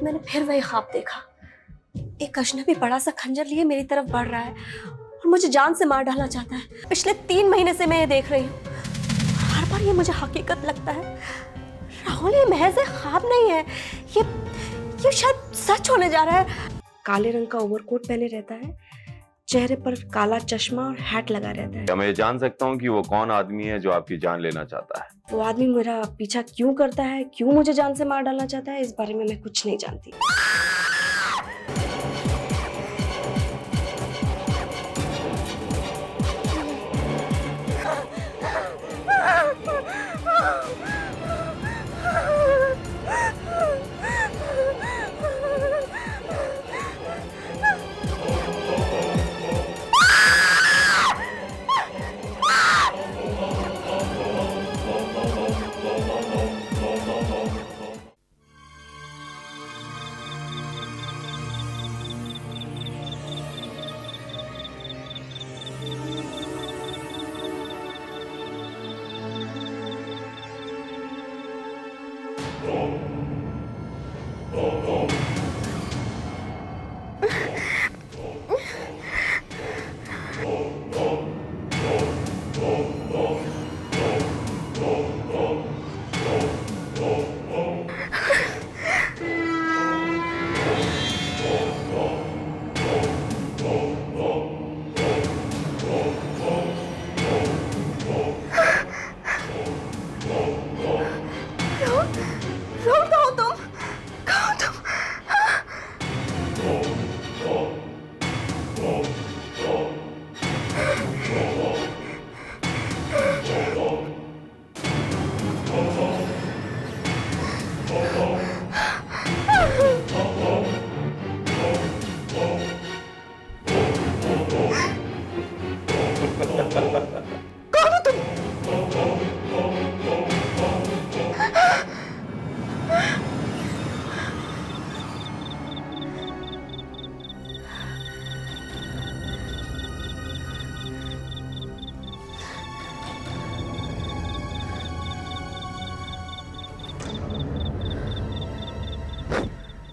रात मैंने फिर वही ख्वाब देखा। एक अजनबी बड़ा सा खंजर लिए मेरी तरफ बढ़ रहा है और मुझे जान से मार डालना चाहता है। पिछले 3 महीने से मैं ये देख रही हूँ। हर बार ये मुझे हकीकत लगता है। राहुल, ये महज एक ख्वाब नहीं है, ये शायद सच होने जा रहा है। काले रंग का ओवरकोट पहने रहता है, चेहरे पर काला चश्मा और हैट लगा रहता है। क्या मैं ये जान सकता हूँ कि वो कौन आदमी है जो आपकी जान लेना चाहता है? वो आदमी मेरा पीछा क्यों करता है, क्यों मुझे जान से मार डालना चाहता है, इस बारे में मैं कुछ नहीं जानती।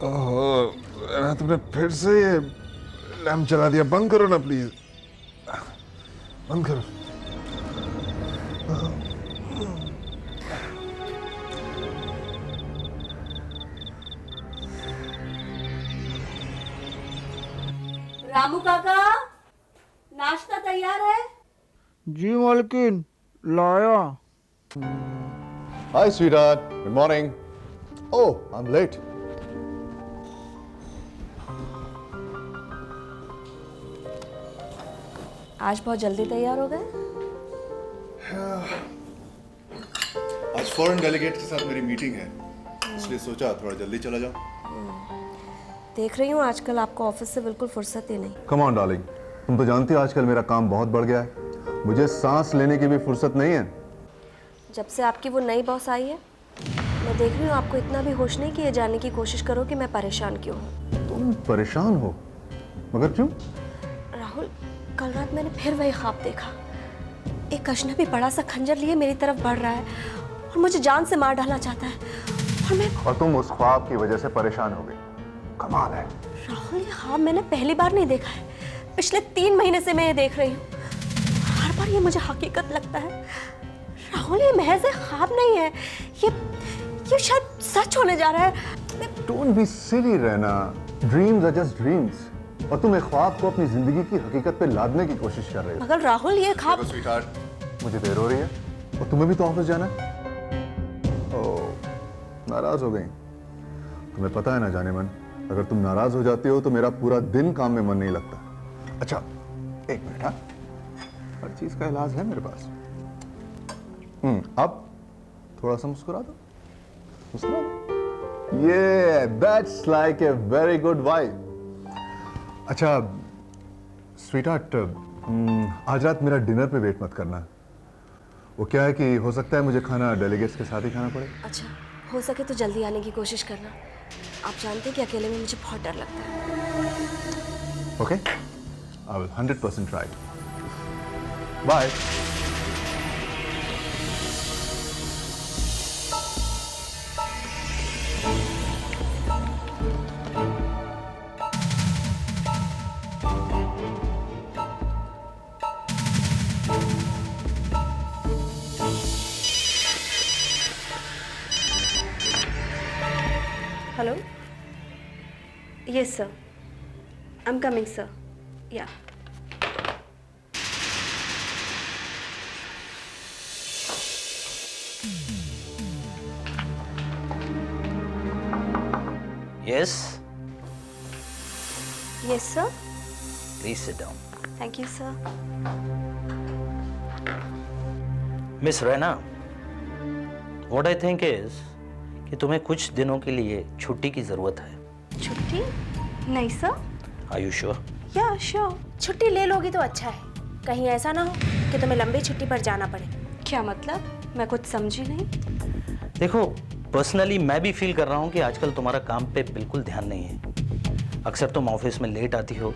ओह, तुमने फिर से ये लैम्प जला दिया। बंद करो ना प्लीज, बंद करो। रामू काका, नाश्ता तैयार है? जी मालकिन, लाया। Hi, sweetheart. Good morning. Oh, I'm late. आज बहुत जल्दी तैयार हो गए। आज फॉरेन डेलीगेट के साथ मेरी मीटिंग है, इसलिए सोचा थोड़ा जल्दी चला जाऊं। देख रही हूँ आजकल आपको ऑफिस से बिल्कुल फुर्सत ही नहीं। Come on, darling. तुम तो जानती हो आजकल मेरा काम बहुत बढ़ गया है। मुझे सांस लेने की भी फुर्सत नहीं है। जब से आपकी वो नई बॉस आई है, मैं देख रही हूँ आपको इतना भी होश नहीं कि ये जानने की कोशिश करो कि मैं परेशान क्यों हूँ। तुम परेशान हो, मगर क्यों? राहुल, कल रात मैंने फिर वही ख्वाब देखा। एक अजनबी बड़ा सा खंजर लिए मेरी तरफ बढ़ रहा है और मुझे जान से मार डालना चाहता है। और तुम उस ख्वाब की वजह से परेशान हो गई। कमाल है। राहुल, ये ख्वाब मैंने पहली बार नहीं देखा है। पिछले 3 महीने से मैं ये देख रही हूँ। हर बार ये मुझे हकीकत लगता है। राहुल, ये महज एक ख्वाब नहीं है, ये शायद सच होने जा रहा है। Don't be silly, रहना। Dreams are just dreams. और तुम एक ख्वाब को अपनी जिंदगी की हकीकत पे लादने की कोशिश कर रहे हो। मगर राहुल, ये ख्वाब। स्वीटहार्ट, मुझे देर हो रही है और तुम्हें भी तो ऑफिस जाना है। ओह, नाराज हो गई। तुम्हें पता है ना जाने मन, अगर तुम नाराज हो जाती हो तो मेरा पूरा दिन काम में मन नहीं लगता। अच्छा, एक मिनट। हाँ, हर चीज का इलाज है मेरे पास। अब थोड़ा सा मुस्कुरा दो, मुस्कुरा दो। ये that's like a very good vibe. अच्छा स्वीटहार्ट, आज रात मेरा डिनर पे वेट मत करना। वो क्या है कि हो सकता है मुझे खाना डेलीगेट्स के साथ ही खाना पड़े। अच्छा, हो सके तो जल्दी आने की कोशिश करना। आप जानते हैं कि अकेले में मुझे बहुत डर लगता है। Okay, I will 100% try. Bye. Hello, yes sir, I am coming sir, yeah. Yes, yes sir, please sit down. Thank you sir. Miss Raina, what I think is कि तुम्हें कुछ दिनों के लिए छुट्टी की जरूरत है। छुट्टी? नहीं सर। Are you sure? या श्योर। छुट्टी ले लोगी तो अच्छा है, कहीं ऐसा ना हो कि तुम्हें लंबी छुट्टी पर जाना पड़े। क्या मतलब? मैं कुछ समझी नहीं। देखो, पर्सनली मैं भी फील कर रहा हूँ कि आजकल तुम्हारा काम पे बिल्कुल ध्यान नहीं है। अक्सर तुम ऑफिस में लेट आती हो,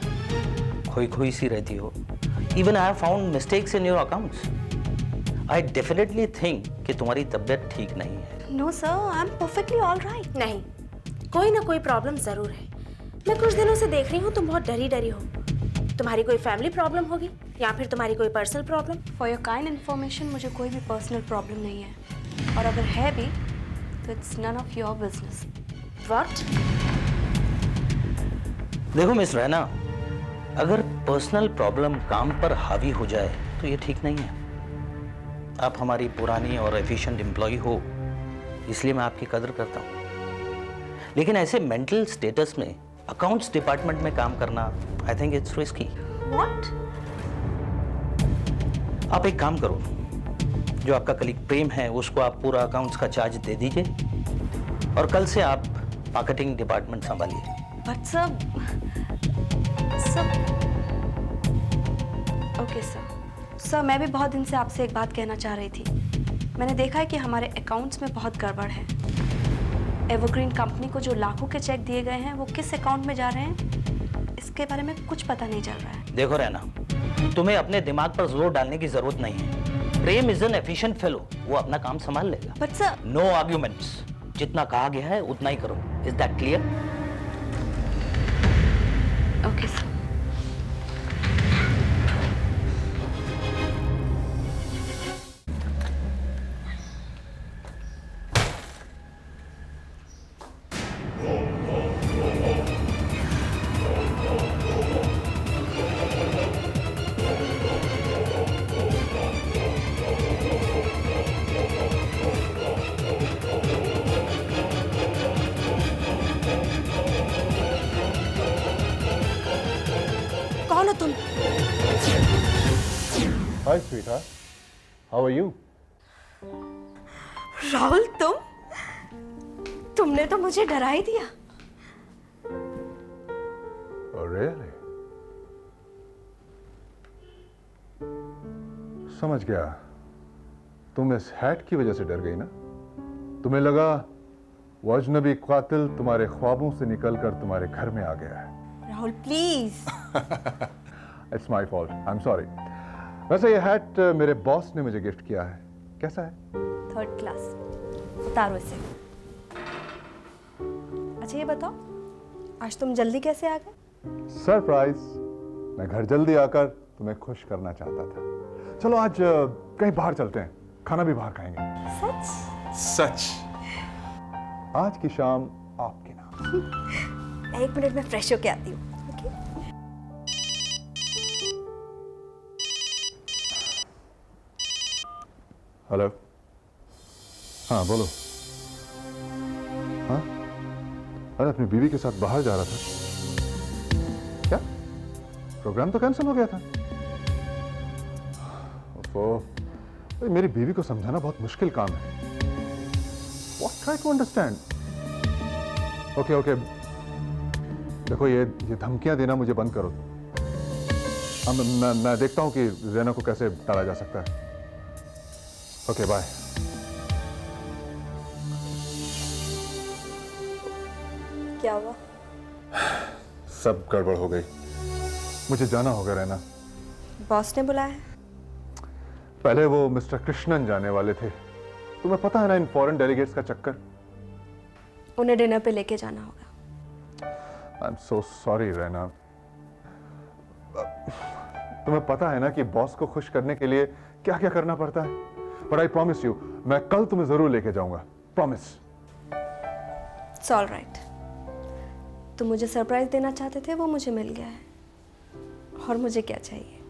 खोई खोई सी रहती हो। Even I have found mistakes in your accounts. I definitely think कि तुम्हारी तबीयत ठीक नहीं है। No sir, I am perfectly all right. नहीं, कोई ना कोई प्रॉब्लम जरूर है। मैं कुछ दिनों से देख रही हूँ तुम बहुत डरी डरी हो। तुम्हारी कोई फैमिली प्रॉब्लम होगी या फिर तुम्हारी कोई personal problem. For your kind information, मुझे कोई भी पर्सनल प्रॉब्लम नहीं है, और अगर है भी तो it's none of your business. What? देखो मिस रैना, अगर पर्सनल प्रॉब्लम काम पर हावी हो जाए तो ये ठीक नहीं है। आप हमारी पुरानी और एफिशिएंट एम्प्लॉय हो, इसलिए मैं आपकी कदर करता हूँ। लेकिन ऐसे मेंटल स्टेटस में अकाउंट्स डिपार्टमेंट में काम करना, I think it's risky. What? आप एक काम करो, जो आपका कलीग प्रेम है उसको आप पूरा अकाउंट्स का चार्ज दे दीजिए, और कल से आप मार्केटिंग डिपार्टमेंट संभालिए। बट सर, ओके सर, मैं भी बहुत दिन से आपसे एक बात कहना चाह रही थी। मैंने देखा है कि हमारे अकाउंट्स में बहुत गड़बड़ है। एवरग्रीन कंपनी को जो लाखों के चेक दिए गए हैं वो किस अकाउंट में जा रहे हैं, इसके बारे में कुछ पता नहीं चल रहा है। देखो रहना, तुम्हें अपने दिमाग पर जोर डालने की जरूरत नहीं है। प्रेम इज एन एफिशिएंट फेलो, वो अपना काम संभाल लेगा। बट सर, नो आर्ग्यूमेंट्स, जितना कहा गया है उतना ही करो। Is that clear? Okay sir. कौन हो तुम? Hi, sweetheart. How are you? Rahul, तुमने तो मुझे डरा ही दिया। Oh, really? समझ गया। तुम इस हैट की वजह से डर गई ना? तुम्हें लगा वो अजनबी कातिल तुम्हारे ख्वाबों से निकलकर तुम्हारे घर में आ गया है। Rahul please. It's my fault, I am sorry. वैसे ये हैट मेरे बॉस ने मुझे गिफ्ट किया है। कैसा है? 3rd class. उतारो इसे। अच्छा ये बताओ, आज तुम जल्दी कैसे आ गए? सरप्राइज। मैं घर जल्दी आकर तुम्हें खुश करना चाहता था। चलो आज कहीं बाहर चलते हैं, खाना भी बाहर खाएंगे। सच? सच। आज की शाम आपके नाम। 1 मिनट में फ्रेश होके आती हूँ। ओके? हेलो। हाँ बोलो। हाँ, अरे अपनी बीवी के साथ बाहर जा रहा था। क्या? प्रोग्राम तो कैंसिल हो गया था। ओफो, मेरी बीवी को समझाना बहुत मुश्किल काम है। What try to understand? Okay okay, देखो ये धमकियां देना मुझे बंद करो। अब मैं देखता हूं कि रैना को कैसे टाला जा सकता है। Okay bye. क्या हुआ? सब गड़बड़ हो गई। मुझे जाना होगा रैना। बॉस ने बुलाया है? पहले वो मिस्टर कृष्णन जाने वाले थे। तुम्हें पता है ना इन फॉरेन डेलीगेट्स का चक्कर। उन्हें डिनर पे लेके जाना होगा। I am so sorry Raina. तुम्हें पता है ना कि बॉस को खुश करने के लिए क्या क्या करना पड़ता है। बट आई प्रॉमिस यू, मैं कल तुम्हें जरूर लेके जाऊंगा। प्रॉमिस। It's all right. तुम मुझे सरप्राइज देना चाहते थे वो मुझे मिल गया है, और मुझे क्या चाहिए?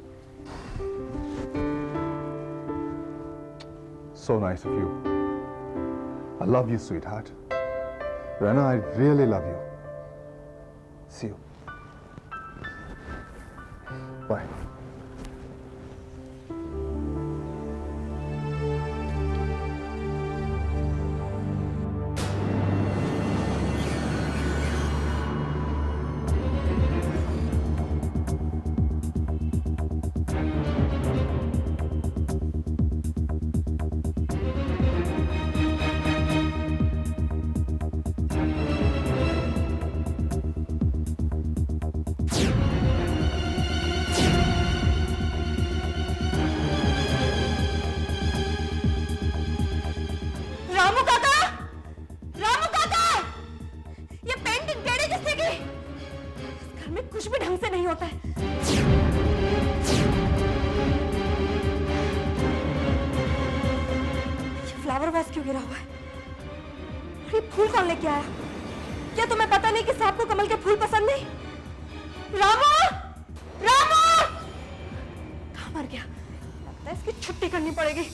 So nice of you. I love you, sweetheart. Rana, I really love you. See you. Bye. Ramu काका! रामू काका! ये पेंटिंग टेढ़ी किसने की? इस घर में कुछ भी ढंग से नहीं होता है। ये फ्लावर वेस क्यों गिरा हुआ है? और ये फूल कौन लेके आया? क्या तुम्हें पता नहीं कि सांप को कमल के फूल पसंद नहीं? रामू! रामू! कहाँ मर गया? लगता है इसकी छुट्टी करनी पड़ेगी।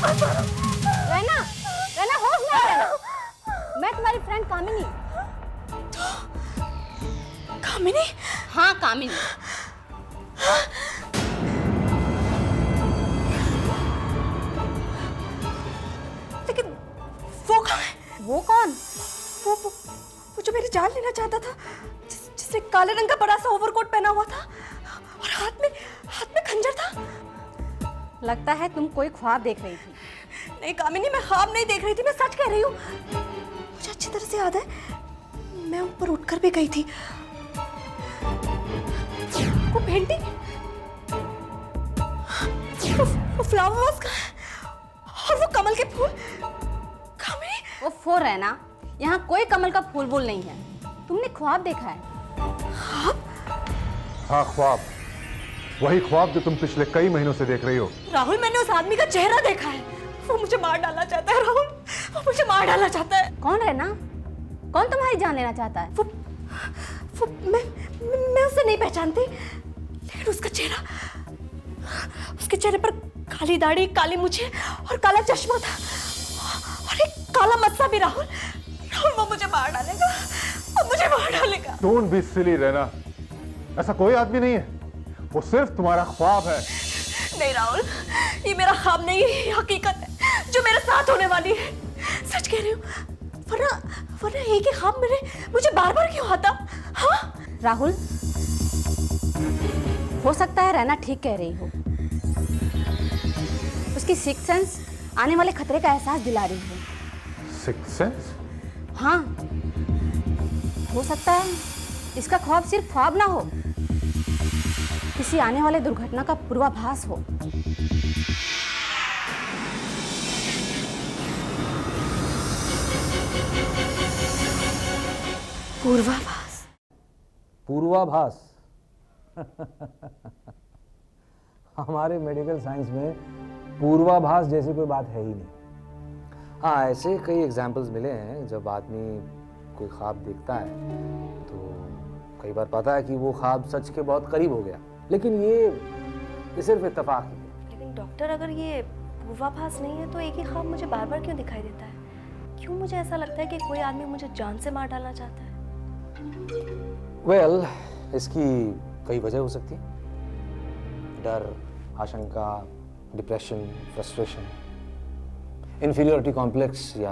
रहना, रहना होश में रहना। मैं तुम्हारी फ्रेंड कामिनी। कामिनी? हाँ कामिनी। लेकिन वो कौन है? वो कौन? वो जो मेरी जान लेना चाहता था, जिसने काले रंग का बड़ा सा ओवरकोट पहना हुआ था और हाथ में खंजर था। लगता है तुम कोई ख्वाब देख रही थी। नहीं कामिनी, मैं ख्वाब नहीं देख रही थी, मैं सच कह रही हूँ। मुझे अच्छी तरह से याद है, मैं ऊपर उठकर भी गई थी। वो पेंटिंग, वो फ्लावर वास का और वो कमल के फूल। कामिनी! वो फोर रहना, यहाँ कोई कमल का फूल वूल नहीं है। तुमने ख्वाब देखा है। ख्वाब? हाँ ख्वाब, वही ख्वाब जो तुम पिछले कई महीनों से देख रही हो। राहुल, मैंने उस आदमी का चेहरा देखा है। वो मुझे मार डालना चाहता है राहुल, वो मुझे मार डालना चाहता है। कौन रहना? कौन तुम्हारी जान लेना चाहता है? वो मैं उसे नहीं पहचानती, लेकिन उसका चेहरा, उसके चेहरे पर काली दाढ़ी, काली मूंछें और काला चश्मा था और एक काला मस्सा भी। राहुल, वो मुझे मार डालेगा, वो मुझे मार डालेगा। डोंट बी सिली रहना, ऐसा कोई आदमी नहीं है, वो सिर्फ तुम्हारा ख्वाब है। नहीं राहुल, ये मेरा ख्वाब नहीं है, ये हकीकत है जो मेरे साथ होने वाली है। सच कह रही हूँ, वरना एक ही ख्वाब मुझे बार बार क्यों आता? हाँ राहुल, हो सकता है रैना ठीक कह रही हो, उसकी सिक्स सेंस आने वाले खतरे का एहसास दिला रही हो। Six sense? हाँ, हो सकता है इसका ख्वाब सिर्फ ख्वाब ना हो, किसी आने वाले दुर्घटना का पूर्वाभास हो। पूर्वाभास। पूर्वाभास। हमारे मेडिकल साइंस में पूर्वाभास जैसी कोई बात है ही नहीं। हाँ, ऐसे कई एग्जाम्पल्स मिले हैं जब आदमी कोई ख्वाब देखता है तो कई बार पता है कि वो ख्वाब सच के बहुत करीब हो गया, लेकिन ये सिर्फ इत्तेफाक ही है। लेकिन डॉक्टर, अगर ये पूर्वाभास नहीं है तो एक ही ख्वाब मुझे बार बार क्यों दिखाई देता है? क्यों मुझे ऐसा लगता है कि कोई आदमी मुझे जान से मार डालना चाहता है? वेल, इसकी कई वजह हो सकती है। डर, आशंका, डिप्रेशन, फ्रस्ट्रेशन, इन्फीरियरिटी कॉम्प्लेक्स या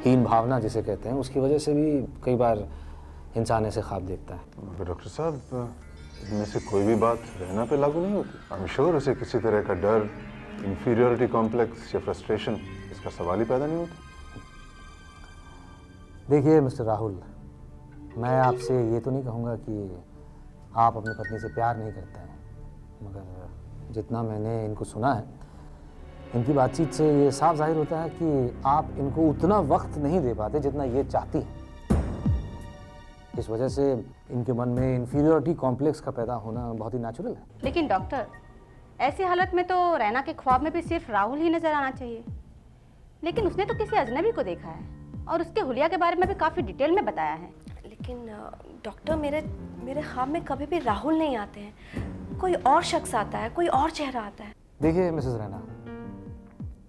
हीन भावना जिसे कहते हैं, उसकी वजह से भी कई बार इंसान ऐसे ख्वाब देखता है। मगर डॉक्टर साहब, इनमें से कोई भी बात रहना पे लागू नहीं होती। आई एम श्योर उसे किसी तरह का डर, इंफीरियरिटी कॉम्प्लेक्स या फ्रस्ट्रेशन, इसका सवाल ही पैदा नहीं होता। देखिए मिस्टर राहुल, मैं आपसे ये तो नहीं कहूँगा कि आप अपनी पत्नी से प्यार नहीं करते हैं, मगर जितना मैंने इनको सुना है, इनकी बातचीत से ये साफ जाहिर होता है कि आप इनको उतना वक्त नहीं दे पाते जितना ये चाहती हैं। इस वजह से इनके मन में इंफीरियरिटी कॉम्प्लेक्स का पैदा होना बहुत ही नेचुरल है। लेकिन डॉक्टर, ऐसी हालत में तो रैना के ख्वाब में भी सिर्फ राहुल ही नजर आना चाहिए, लेकिन उसने तो किसी अजनबी को देखा है और उसके हुलिया के बारे में भी काफ़ी डिटेल में बताया है। लेकिन डॉक्टर, मेरे ख्वाब में कभी भी राहुल नहीं आते हैं, कोई और शख्स आता है, कोई और चेहरा आता है। देखिए मिसेस रैना,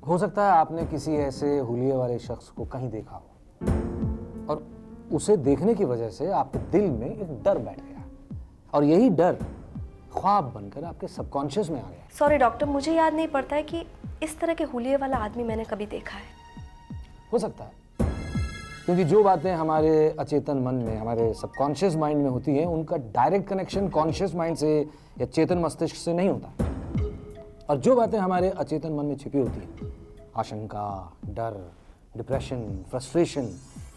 हो सकता है आपने किसी ऐसे हुलिये वाले शख्स को कहीं देखा हो और उसे देखने की वजह से आपके दिल में एक डर बैठ गया और यही डर ख्वाब बनकर आपके सबकॉन्शियस में आ गया। सॉरी डॉक्टर, मुझे याद नहीं पड़ता है कि इस तरह के हुलिये वाला आदमी मैंने कभी देखा है। हो सकता है, क्योंकि जो बातें हमारे अचेतन मन में, हमारे सबकॉन्शियस माइंड में होती हैं, उनका डायरेक्ट कनेक्शन कॉन्शियस माइंड से या चेतन मस्तिष्क से नहीं होता। और जो बातें हमारे अचेतन मन में छिपी होती हैं, आशंका, डर, डिप्रेशन, फ्रस्ट्रेशन,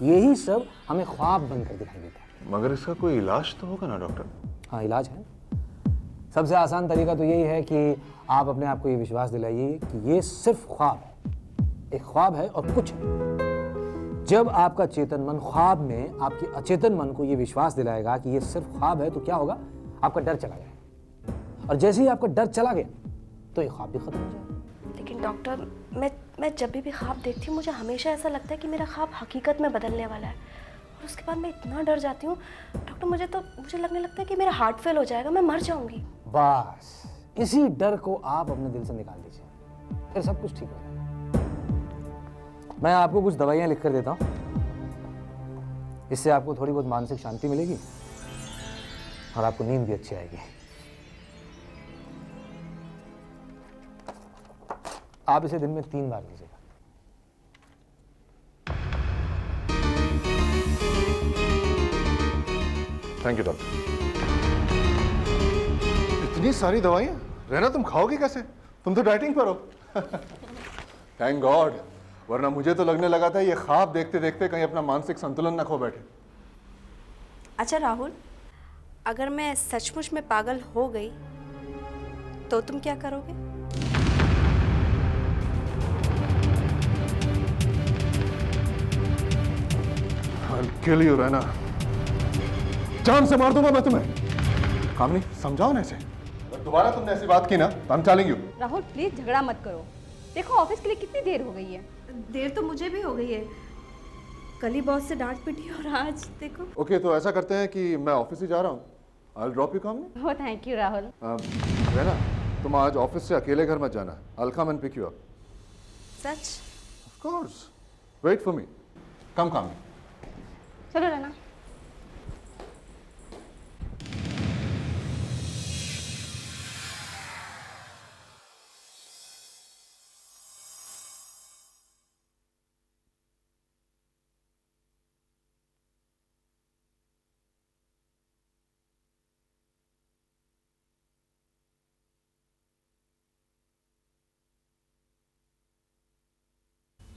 यही सब हमें ख्वाब बनकर दिखाई देता है। मगर इसका कोई इलाज तो होगा ना डॉक्टर? हाँ, इलाज है। सबसे आसान तरीका तो यही है कि आप अपने आप को ये विश्वास दिलाइए कि ये सिर्फ ख्वाब है, एक ख्वाब है और कुछ है। जब आपका चेतन मन ख्वाब में आपके अचेतन मन को ये विश्वास दिलाएगा कि ये सिर्फ ख्वाब है, तो क्या होगा? आपका डर चला जाएगा, और जैसे ही आपका डर चला गया तो ये ख्वाब भी खत्म हो जाएगा। लेकिन डॉक्टर, मैं जब भी ख्वाब देखती हूँ मुझे हमेशा ऐसा लगता है कि मेरा ख्वाब हकीकत में बदलने वाला है, और उसके बाद मैं इतना डर जाती हूँ डॉक्टर, मुझे लगने लगता है कि मेरा हार्ट फेल हो जाएगा, मैं मर जाऊंगी। बस इसी डर को आप अपने दिल से निकाल दीजिए, फिर सब कुछ ठीक हो जाएगा। मैं आपको कुछ दवाइयाँ लिख कर देता हूँ, इससे आपको थोड़ी बहुत मानसिक शांति मिलेगी और आपको नींद भी अच्छी आएगी। आप इसे दिन में 3 बार लीजिएगा। Thank you doctor. इतनी सारी दवाइयाँ रहना, तुम खाओगे कैसे? तुम तो डाइटिंग पर हो। थैंक गॉड, वरना मुझे तो लगने लगा था ये ख्वाब देखते देखते कहीं अपना मानसिक संतुलन न खो बैठे। अच्छा राहुल, अगर मैं सचमुच में पागल हो गई तो तुम क्या करोगे? I'll kill you, रहना। जान से मार दूंगा मैं तुम्हें। कामनी, समझाओ ना इसे। अगर दोबारा तुमने ऐसी बात की ना तो I'm telling you। Rahul please झगड़ा मत करो, देखो ऑफिस के लिए कितनी देर हो गई है। देर तो मुझे भी हो गई है, कल ही बॉस से डांट पिटी और आज देखो। ओके, तो ऐसा करते हैं कि मैं ऑफिस ही जा रहा हूँ। I'll drop you, कामनी। हो थैंक यू राहुल। रहना, तुम आज ऑफिस से अकेले घर मत जाना। I'll come and pick you up। Such? Of course। Wait for me। Come, कामनी। चलो रहना।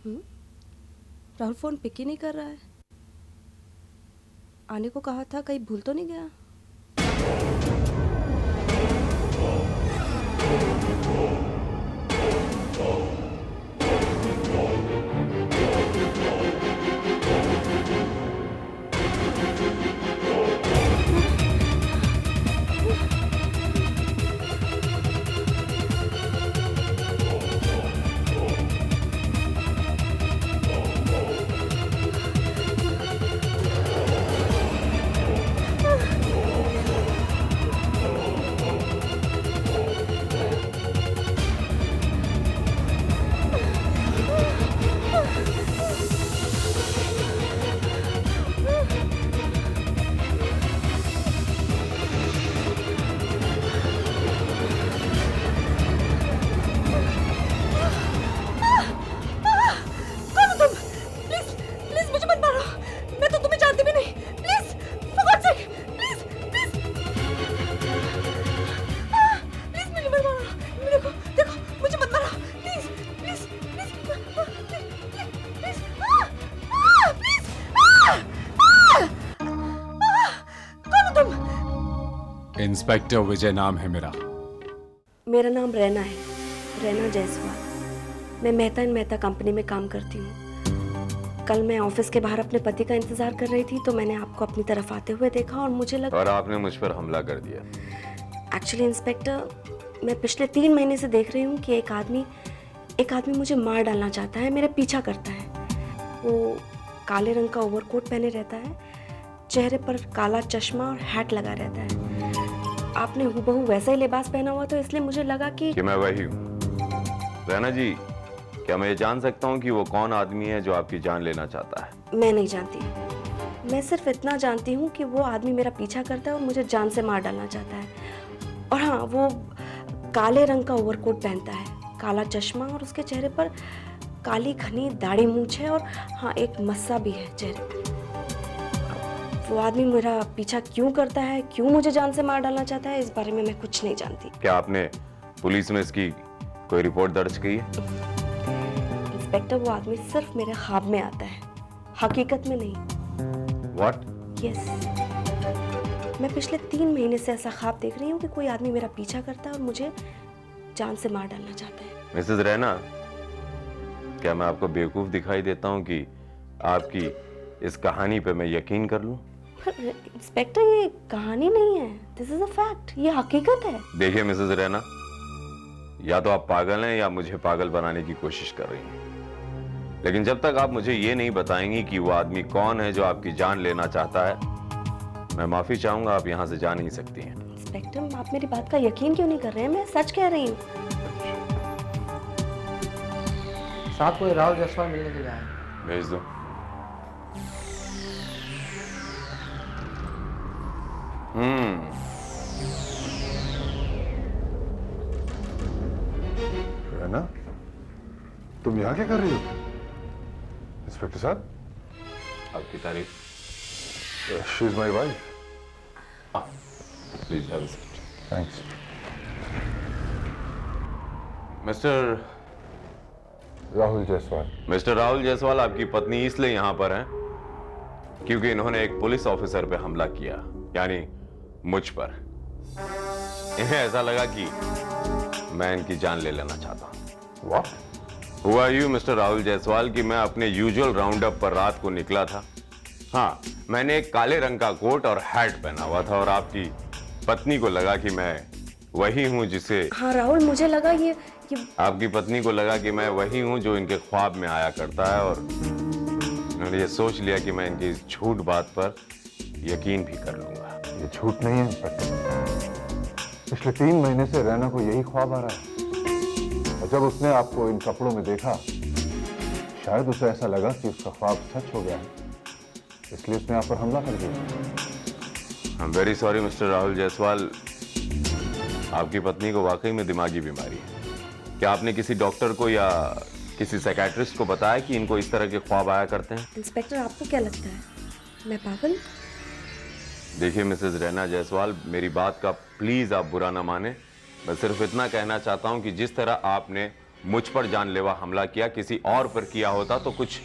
राहुल फोन पिक ही नहीं कर रहा है। आने को कहा था, कहीं भूल तो नहीं गया? इंस्पेक्टर विजय नाम है मेरा। मेरा नाम रैना है, रैना जायसवाल। मैं मेहता एंड मेहता कंपनी में काम करती हूँ। कल मैं ऑफिस के बाहर अपने पति का इंतजार कर रही थी तो मैंने आपको अपनी तरफ आते हुए देखा और मुझे लगा। और आपने मुझ पर हमला कर दिया। एक्चुअली इंस्पेक्टर, मैं पिछले 3 महीने से देख रही हूँ कि एक आदमी मुझे मार डालना चाहता है, मेरा पीछा करता है। वो काले रंग का ओवरकोट पहने रहता है, चेहरे पर काला चश्मा और हैट लगा रहता है। आपने हूबहू वैसा ही लिबास पहना हुआ तो इसलिए मुझे लगा कि मैं वही हूँ। रैना जी, क्या मैं ये जान सकता हूँ कि वो कौन आदमी है जो आपकी जान लेना चाहता है? मैं नहीं जानती। मैं सिर्फ इतना जानती हूँ कि वो आदमी मेरा पीछा करता है और मुझे जान से मार डालना चाहता है। और हाँ, वो काले रंग का ओवरकोट पहनता है, काला चश्मा और उसके चेहरे पर काली घनी दाढ़ी मूंछ है और हाँ, एक मस्सा भी है चेहरे पर। वो आदमी मेरा पीछा क्यों करता है, क्यों मुझे जान से मार डालना चाहता है, इस बारे में मैं कुछ नहीं जानती। क्या आपने पुलिस में इसकी कोई रिपोर्ट दर्ज की है? इंस्पेक्टर, वो आदमी सिर्फ मेरे ख्वाब में आता है, हकीकत में नहीं। What? Yes. मैं पिछले 3 महीने से ऐसा ख्वाब देख रही हूँ कि कोई आदमी मेरा पीछा करता है और मुझे जान से मार डालना चाहता है। मिसेस रैना, क्या मैं आपको बेवकूफ दिखाई देता हूँ कि आपकी इस कहानी पे मैं यकीन कर लूं? इंस्पेक्टर, ये कहानी नहीं है, दिस इज अ फैक्ट, ये हकीकत है। देखिए मिसेस रैना, या तो आप पागल हैं या मुझे पागल बनाने की कोशिश कर रही हैं। लेकिन जब तक आप मुझे ये नहीं बताएंगी कि वो आदमी कौन है जो आपकी जान लेना चाहता है, मैं माफी चाहूंगा, आप यहाँ से जा नहीं सकती हैं। इंस्पेक्टर, आप मेरी बात का यकीन क्यों नहीं कर रहे हैं? मैं सच कह रही हूँ। साथ कोई राहुल जायसवाल मिलने के लिए आए। भेज दो। रैना, तुम यहाँ क्या कर रही हो? इंस्पेक्टर साहब, आपकी तारीफ। She is my wife. Please have a seat. Thanks. Mister Rahul Jaiswal. Mister Rahul Jaiswal, आपकी पत्नी इसलिए यहाँ पर हैं क्योंकि इन्होंने एक पुलिस ऑफिसर पे हमला किया, यानी मुझ पर। इन्हें ऐसा लगा कि मैं इनकी जान ले लेना चाहता हूँ। वाह। हुआ यूं मिस्टर राहुल जायसवाल कि मैं अपने यूजुअल राउंड अप पर रात को निकला था। हाँ, मैंने एक काले रंग का कोट और हैट पहना हुआ था और आपकी पत्नी को लगा कि मैं वही हूँ जिसे। हाँ राहुल, मुझे लगा ये आपकी पत्नी को लगा कि मैं वही हूँ जो इनके ख्वाब में आया करता है और उन्होंने ये सोच लिया कि मैं इनकी इस झूठ बात पर यकीन भी कर लूंगा। ये झूठ नहीं है इंस्पेक्टर। पिछले 3 महीने से रैना को यही ख्वाब आ रहा है और जब उसने आपको इन कपड़ों में देखा, शायद उसे ऐसा लगा कि उसका ख्वाब सच हो गया है, इसलिए उसने आप पर हमला कर दिया। I am very sorry mister Rahul Jaiswal, आपकी पत्नी को वाकई में दिमागी बीमारी है। क्या आपने किसी डॉक्टर को या किसी साइकियाट्रिस्ट को बताया कि इनको इस तरह के ख्वाब आया करते हैं? इंस्पेक्टर, आपको क्या लगता है मैं पागल? देखिए मिसेस रैना जायसवाल, मेरी बात का प्लीज आप बुरा ना माने। मैं सिर्फ इतना कहना चाहता हूं कि जिस तरह आपने मुझ पर जानलेवा हमला किया, किसी और पर किया होता तो कुछ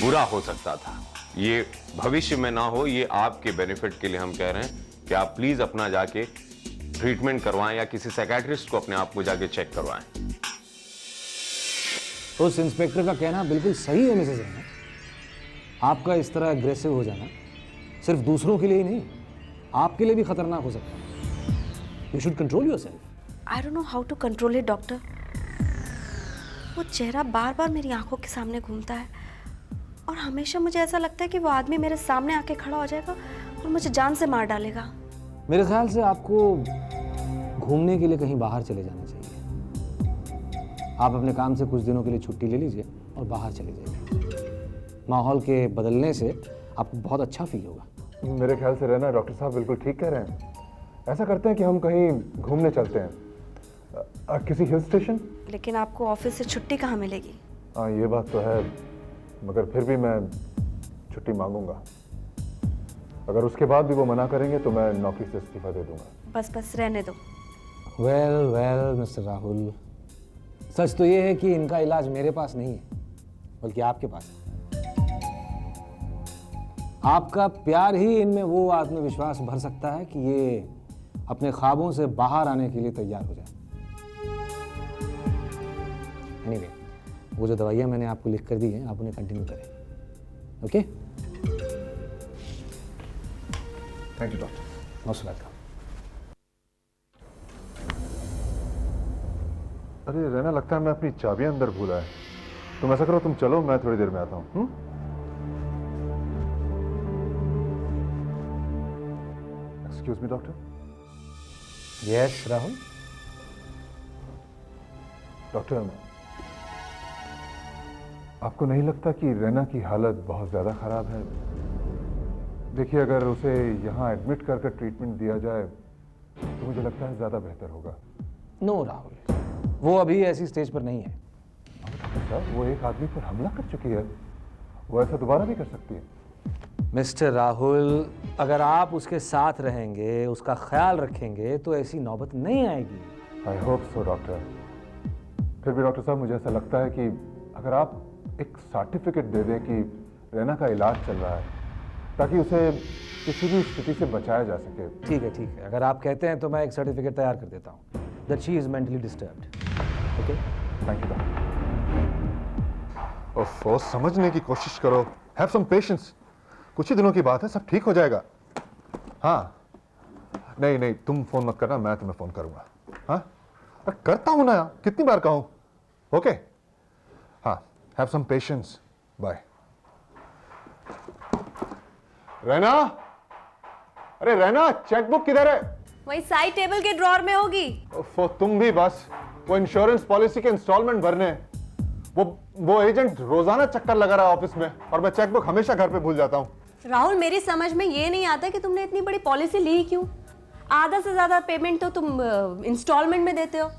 बुरा हो सकता था। ये भविष्य में ना हो, ये आपके बेनिफिट के लिए हम कह रहे हैं कि आप प्लीज अपना जाके ट्रीटमेंट करवाएं या किसी साइकियाट्रिस्ट को अपने आप को जाके चेक करवाएं। उस इंस्पेक्टर का कहना बिल्कुल सही है मिसेस रैना। आपका इस तरह अग्रेसिव हो जाना सिर्फ दूसरों के लिए ही नहीं, आपके लिए भी खतरनाक हो सकता है। You should control yourself. I don't know how to control it doctor. वो चेहरा बार बार मेरी आंखों के सामने घूमता है और हमेशा मुझे ऐसा लगता है कि वो आदमी मेरे सामने आके खड़ा हो जाएगा और मुझे जान से मार डालेगा। मेरे ख्याल से आपको घूमने के लिए कहीं बाहर चले जाना चाहिए। आप अपने काम से कुछ दिनों के लिए छुट्टी ले लीजिए और बाहर चले जाइए। माहौल के बदलने से आपको बहुत अच्छा फील होगा। मेरे ख्याल से रहना डॉक्टर साहब बिल्कुल ठीक कह रहे हैं। ऐसा करते हैं कि हम कहीं घूमने चलते हैं, किसी हिल स्टेशन। लेकिन आपको ऑफिस से छुट्टी कहाँ मिलेगी? हाँ ये बात तो है, मगर फिर भी मैं छुट्टी मांगूंगा। अगर उसके बाद भी वो मना करेंगे तो मैं नौकरी से इस्तीफा दे दूंगा। बस रहने दो। वेल मिस्टर राहुल, सच तो ये है कि इनका इलाज मेरे पास नहीं है बल्कि आपके पास है। आपका प्यार ही इनमें वो आत्मविश्वास भर सकता है कि ये अपने ख्वाबों से बाहर आने के लिए तैयार हो जाए। एनीवे, वो जो दवाइयाँ मैंने आपको लिख कर दी हैं आप उन्हें कंटिन्यू करें। Okay? Thank you doctor. Most welcome. अरे रहना, लगता है मैं अपनी चाबियां अंदर भूला है। तुम ऐसा करो, तुम चलो, मैं थोड़ी देर में आता हूँ। Excuse me doctor. Yes Rahul. Doctor, आपको नहीं लगता कि रैना की हालत बहुत ज़्यादा ख़राब है? देखिए, अगर उसे यहाँ एडमिट कर ट्रीटमेंट दिया जाए तो मुझे लगता है ज़्यादा बेहतर होगा। नो राहुल, वो अभी ऐसी स्टेज पर नहीं है। साहब, वो एक आदमी पर हमला कर चुकी है, वो ऐसा दोबारा भी कर सकती है। मिस्टर राहुल, अगर आप उसके साथ रहेंगे, उसका ख्याल रखेंगे तो ऐसी नौबत नहीं आएगी। I hope so doctor. फिर भी डॉक्टर साहब, मुझे ऐसा लगता है कि अगर आप एक सर्टिफिकेट दे दें कि रैना का इलाज चल रहा है ताकि उसे किसी भी स्थिति से बचाया जा सके। ठीक है, अगर आप कहते हैं तो मैं एक सर्टिफिकेट तैयार कर देता हूँ that she is mentally disturbed. Okay? Thank you doctor. ओफो, समझने की कोशिश करो। Have some patience. कुछ ही दिनों की बात है, सब ठीक हो जाएगा। हाँ, नहीं, तुम फोन मत करना, मैं तुम्हें फोन करूंगा। हाँ, करता हूं ना, कितनी बार कहूं। ओके? हाँ, have some patience. Bye. Raina, अरे रैना, चेकबुक किधर है? वही साइड टेबल के ड्रॉर में होगी। ओफो, तुम भी बस। वो इंश्योरेंस पॉलिसी के इंस्टॉलमेंट भरने, वो एजेंट रोजाना चक्कर लगा रहा है ऑफिस में और मैं चेकबुक हमेशा घर पे भूल जाता हूँ। राहुल, मेरी समझ में ये नहीं आता कि तुमने इतनी बड़ी पॉलिसी ली क्यों? आधा से ज्यादा पेमेंट तो तुम इंस्टॉलमेंट में देते हो।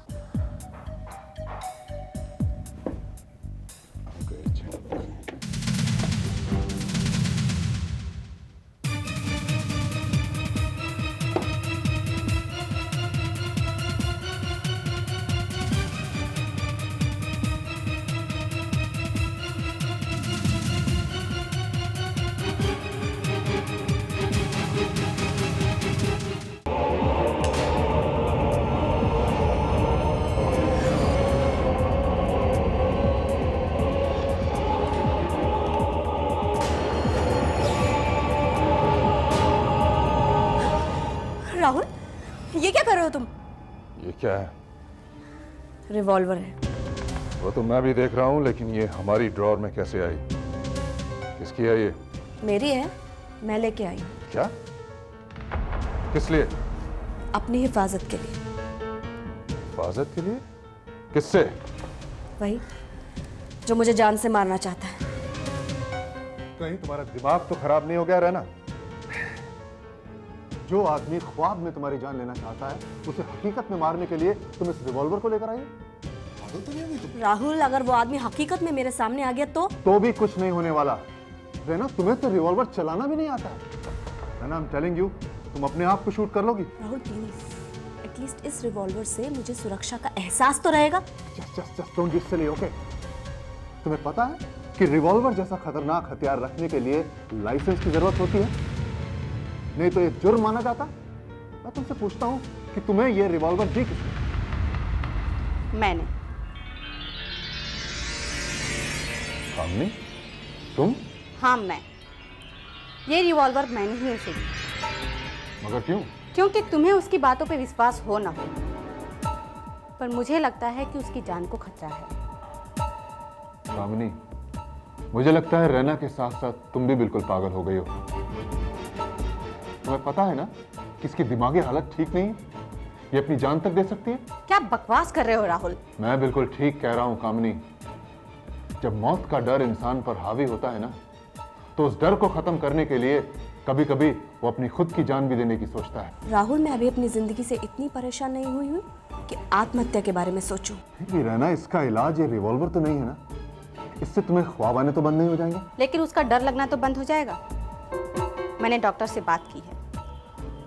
राहुल, ये क्या कर रहे हो तुम? ये क्या है? रिवॉल्वर है। वो तो मैं भी देख रहा हूँ, लेकिन ये हमारी ड्रॉर में कैसे आई? किसकी है ये? मेरी है, मैं लेके आई हूँ। क्या? किस लिए? अपनी हिफाजत के लिए। हिफाजत के लिए? किससे? वही जो मुझे जान से मारना चाहता है। कहीं तुम्हारा दिमाग तो खराब नहीं हो गया रहना? जो आदमी ख्वाब में तुम्हारी जान लेना चाहता है, उसे हकीकत में मारने के लिए तुम इस रिवॉल्वर को लेकर आई? राहुल, अगर वो आदमी हकीकत में मेरे सामने आ गया तो भी कुछ नहीं होने वाला। रहना, तुम्हें तो रिवॉल्वर चलाना भी नहीं आता है। रहना, आई एम टेलिंग यू, तुम अपने आप को शूट कर लोगी। राहुल प्लीज एटलीस्ट इस रिवॉल्वर से मुझे सुरक्षा का एहसास तो रहेगा। Just don't get silly, okay? तुम्हें पता है कि रिवॉल्वर जैसा खतरनाक हथियार रखने के लिए लाइसेंस की जरूरत होती है, नहीं तो ये जुर्म माना जाता। मैं तुमसे पूछता हूं कि तुम्हें ये रिवॉल्वर दी किसने? मैंने। कामनी, तुम? हाँ, मैं। ये रिवॉल्वर मैंने ही उसे दी। मगर क्यों? क्योंकि तुम्हें उसकी बातों पे विश्वास हो ना हो, पर मुझे लगता है कि उसकी जान को खतरा है। कामनी, मुझे लगता है रैना के साथ साथ तुम भी बिल्कुल पागल हो गई हो। तुम्हें पता है ना कि इसकी दिमागी हालत ठीक नहीं है, ये अपनी जान तक दे सकती है। क्या बकवास कर रहे हो राहुल? मैं बिल्कुल ठीक कह रहा हूं कामनी। जब मौत का डर इंसान पर हावी होता है ना, तो उस डर को खत्म करने के लिए कभी कभी वो अपनी खुद की जान भी देने की सोचता है। राहुल, मैं अभी अपनी जिंदगी से इतनी परेशान नहीं हुई हूँ कि आत्महत्या के बारे में सोचूं। ये रहना, इसका इलाज ये रिवॉल्वर तो नहीं है ना? इससे तुम्हें ख्वाब आने तो बंद नहीं हो जाएंगे? लेकिन उसका डर लगना तो बंद हो जाएगा। मैंने डॉक्टर से बात की है,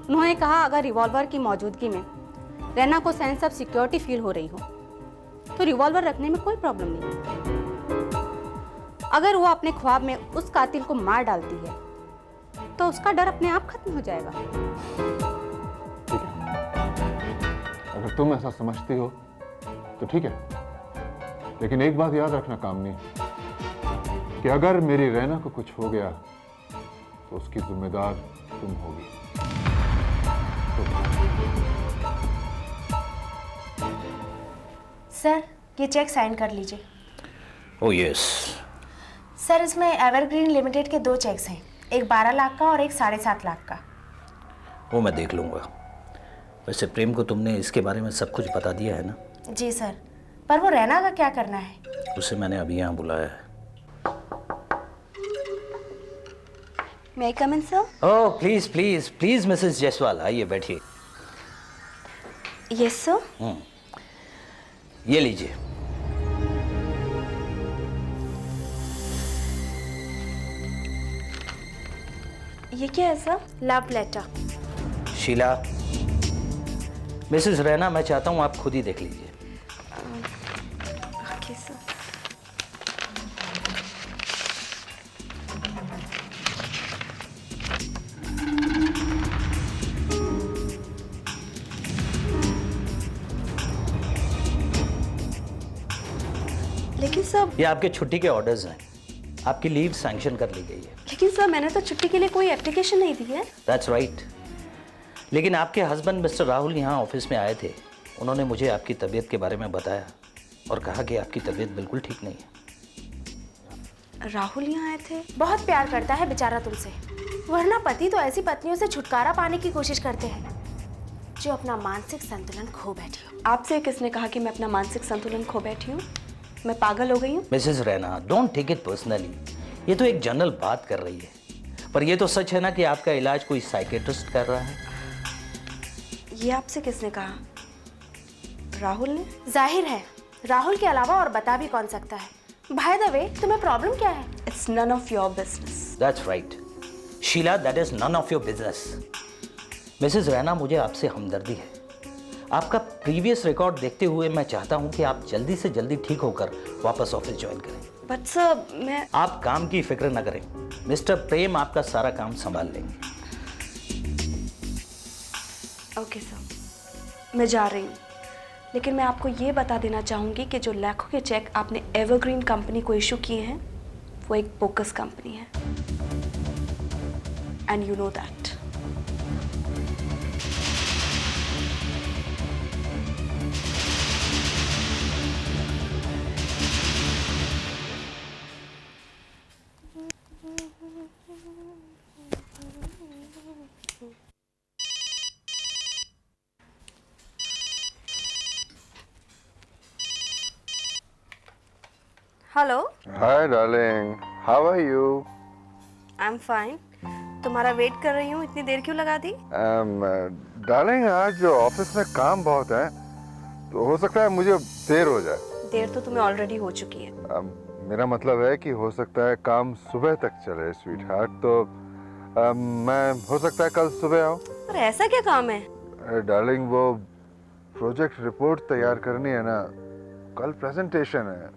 उन्होंने कहा अगर रिवॉल्वर की मौजूदगी में रैना को सेंस ऑफ सिक्योरिटी फील हो रही हो तो रिवॉल्वर रखने में कोई प्रॉब्लम नहीं है। अगर वो अपने ख्वाब में उस कातिल को मार डालती है तो उसका डर अपने आप खत्म हो जाएगा। ठीक है, अगर तुम ऐसा समझती हो तो ठीक है, लेकिन एक बात याद रखना कामनी, कि अगर मेरी रैना को कुछ हो गया तो उसकी जिम्मेदार तुम होगी। सर, ये चेक साइन कर लीजिए। Oh yes. सर, इसमें एवरग्रीन लिमिटेड के 2 चेक्स हैं, एक 12 लाख का और एक 7.5 लाख का। वो मैं देख लूँगा। वैसे प्रेम को तुमने इसके बारे में सब कुछ बता दिया है ना? जी सर, पर वो रैना का क्या करना है? उसे मैंने अभी यहाँ बुलाया है। May I come in, sir? Oh please please please Mrs Jaiswal, आइए बैठिए। Yes, sir. ये लीजिए। ये क्या है sir? Love letter. Sheela, Mrs Raina, मैं चाहता हूँ आप खुद ही देख लीजिए। Okay sir. लेकिन सर, ये आपके छुट्टी के ऑर्डर्स हैं, आपकी लीव सैंक्शन कर ली गई है। लेकिन सर, मैंने तो छुट्टी के लिए कोई एप्लीकेशन नहीं दी है। That's right. लेकिन आपके हस्बैंड मिस्टर राहुल यहाँ ऑफिस में आए थे, उन्होंने मुझे आपकी तबीयत के बारे में बताया और कहा कि आपकी तबीयत बिल्कुल ठीक नहीं है। राहुल यहाँ आए थे? बहुत प्यार करता है बेचारा तुमसे, वरना पति तो ऐसी पत्नियों से छुटकारा पाने की कोशिश करते हैं जो अपना मानसिक संतुलन खो बैठी हो। आपसे किसने कहा कि मैं अपना मानसिक संतुलन खो बैठी हूँ? मैं पागल हो गई हूँ? Mrs Raina, don't take it personally. ये तो एक जनरल बात कर रही है, पर ये तो सच है ना कि आपका इलाज कोई साइकेट्रिस्ट कर रहा है। ये आपसे किसने कहा? राहुल ने? जाहिर है, राहुल के अलावा और बता भी कौन सकता है। बाय द वे, तुम्हें प्रॉब्लम क्या है? It's none of your business. That's right Sheela, that is none of your business. Mrs Raina, मुझे आपसे हमदर्दी है। आपका प्रीवियस रिकॉर्ड देखते हुए मैं चाहता हूं कि आप जल्दी से जल्दी ठीक होकर वापस ऑफिस ज्वाइन करें। बट सर, मैं... आप काम की फिक्र न करें, मिस्टर प्रेम आपका सारा काम संभाल लेंगे। ओके सर, मैं जा रही हूँ, लेकिन मैं आपको ये बता देना चाहूँगी कि जो लाखों के चेक आपने एवरग्रीन कंपनी को इशू किए हैं वो एक बोकस कंपनी है, and you know that. Hello. Hi darling, how are you? I am fine. तुम्हारा वेट कर रही हूँ, इतनी देर क्यों लगा दी? डार्लिंग, आज ऑफिस में काम बहुत है, तो हो सकता है मुझे देर हो जाए। देर तो तुम्हें ऑलरेडी हो चुकी है। मेरा मतलब है कि हो सकता है काम सुबह तक चले स्वीट हार्ट, तो मैं हो सकता है कल सुबह आऊँ। पर ऐसा क्या काम है? डार्लिंग, वो प्रोजेक्ट रिपोर्ट तैयार करनी है ना, कल प्रेजेंटेशन है।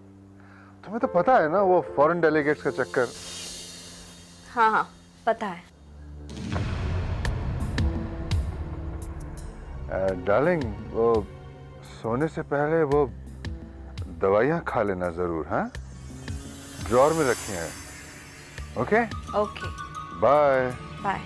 तुम्हें तो पता है ना वो फॉरेन डेलीगेट्स का चक्कर। हाँ हाँ पता है। डार्लिंग, वो सोने से पहले वो दवाइयाँ खा लेना जरूर, हाँ? ड्रॉर में रखी हैं। ओके? Okay bye. बाय।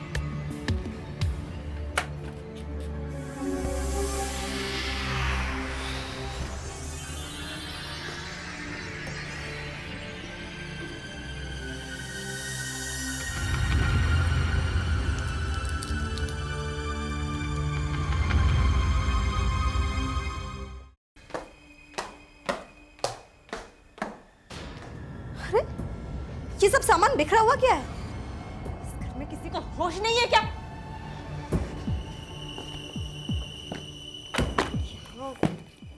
अरे ये सब सामान बिखरा हुआ क्या है? इस घर में किसी को होश नहीं है क्या?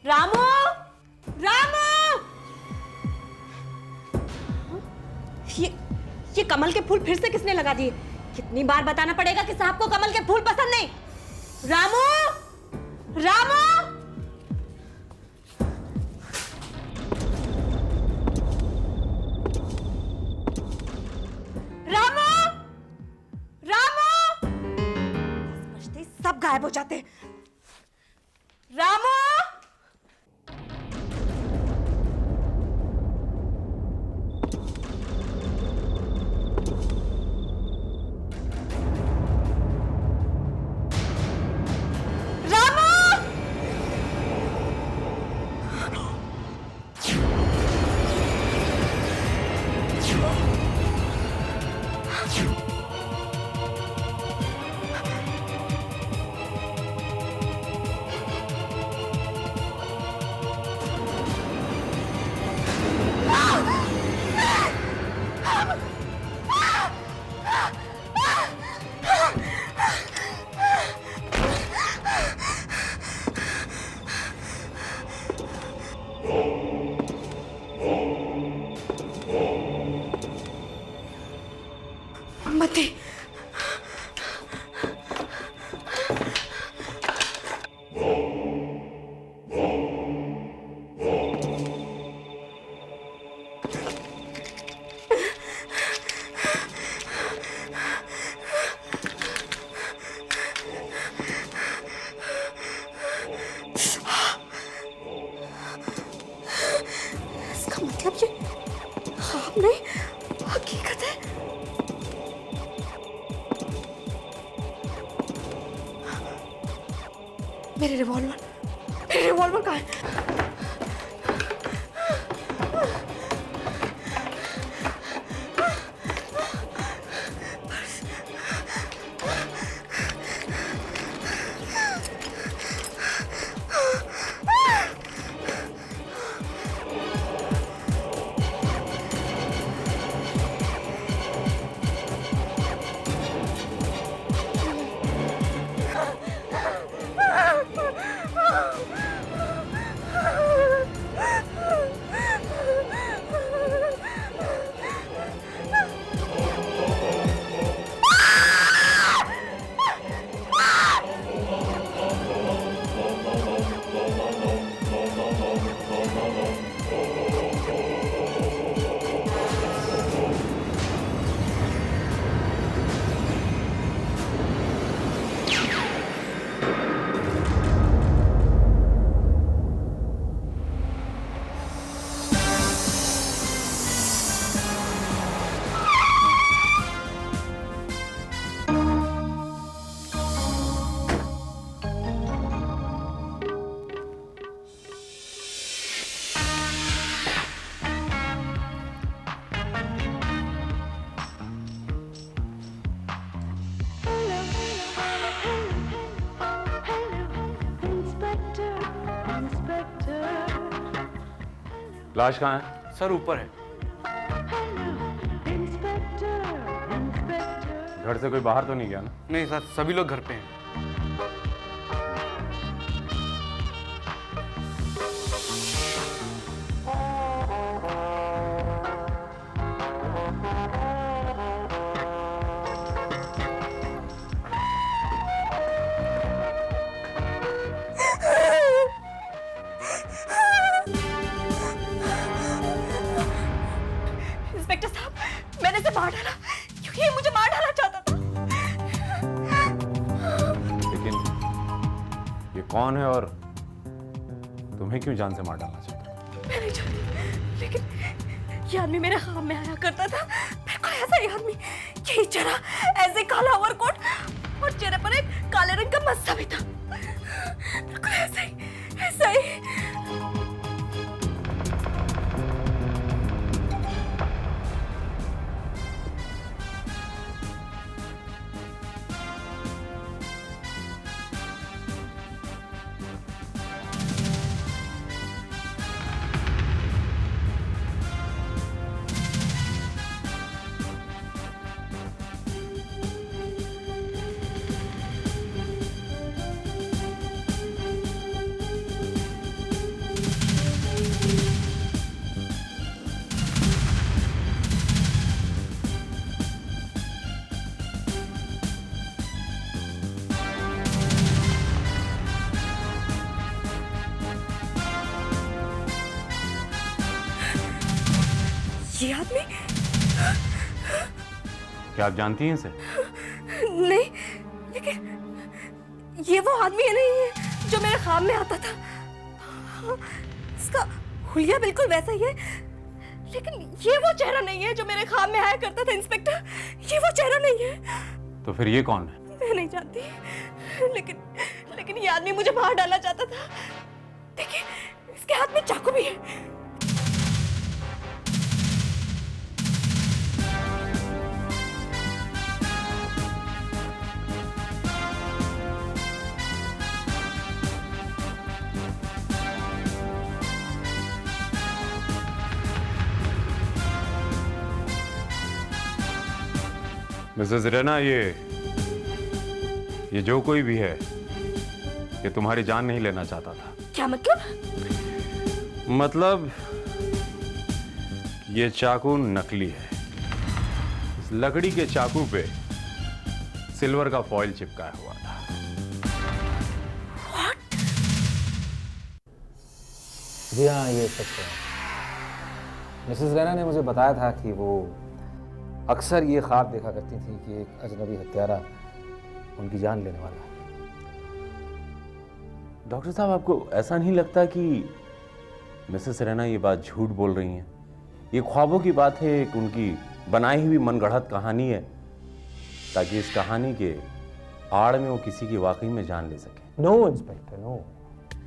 रामू, रामू! ये कमल के फूल फिर से किसने लगा दिए? कितनी बार बताना पड़ेगा कि साहब को कमल के फूल पसंद नहीं? रामू, रामू! सब गायब हो जाते। रामू! मते इसका मतलब ये ख्वाब नहीं हकीकत है। मेरे रिवॉल्वर कहाँ है? लाश कहाँ है? सर ऊपर है। घर से कोई बाहर तो नहीं गया ना? नहीं सर, सभी लोग घर पे हैं। कौन है और तुम्हें क्यों जान से मार डालना चाहता है? मैं नहीं जानती, लेकिन ये आदमी मेरे ख्वाब में आया करता था। बिल्कुल ऐसा ही आदमी, यही चेहरा, ऐसे काला ओवरकोट और चेहरे पर एक काले रंग का मस्सा भी था। बिल्कुल ऐसा ही, ऐसा ही। ये आदमी? क्या आप जानती हैं इसे? नहीं, लेकिन ये वो आदमी है नहीं है जो मेरे ख्वाब में आता था। इसका हुलिया बिल्कुल वैसा ही है, लेकिन ये वो चेहरा नहीं है जो मेरे ख्वाब में आया करता था। इंस्पेक्टर, ये वो चेहरा नहीं है। तो फिर ये कौन है? मैं नहीं जानती, लेकिन ये आदमी मुझे मार डालना चाहता था। देखिए, इसके हाथ में चाकू भी है। मिसेस रैना, ये जो कोई भी है, ये तुम्हारी जान नहीं लेना चाहता था। क्या मतलब? मतलब ये चाकू नकली है। इस लकड़ी के चाकू पे सिल्वर का फॉइल चिपकाया हुआ था। जी हाँ, ये सच है। मिसेस रैना ने मुझे बताया था कि वो अक्सर ये ख्वाब देखा करती थी कि एक अजनबी हत्यारा उनकी जान लेने वाला है। डॉक्टर साहब, आपको ऐसा नहीं लगता कि मिसेस रैना ये बात झूठ बोल रही हैं? ये ख्वाबों की बात है, एक उनकी बनाई हुई मनगढ़ंत कहानी है, ताकि इस कहानी के आड़ में वो किसी की वाकई में जान ले सके। नो इंस्पेक्टर, नो,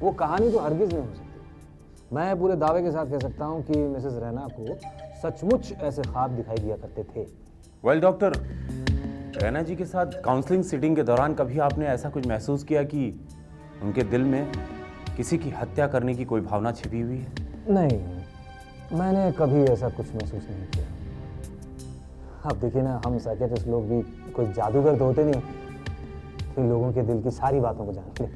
वो कहानी तो हरगिज नहीं हो सकती। मैं पूरे दावे के साथ कह सकता हूँ कि मिसेस रैना को सचमुच ऐसे ख्वाब दिखाई दिया करते थे। वेल डॉक्टर, रैना जी के साथ काउंसलिंग सीटिंग के दौरान कभी आपने ऐसा कुछ महसूस किया कि उनके दिल में किसी की हत्या करने की कोई भावना छिपी हुई है? नहीं, मैंने कभी ऐसा कुछ महसूस नहीं किया। अब देखिए ना, हम साइकियाट्रिस्ट लोग भी कोई जादूगर तो होते नहीं कि लोगों के दिल की सारी बातों को जान लें।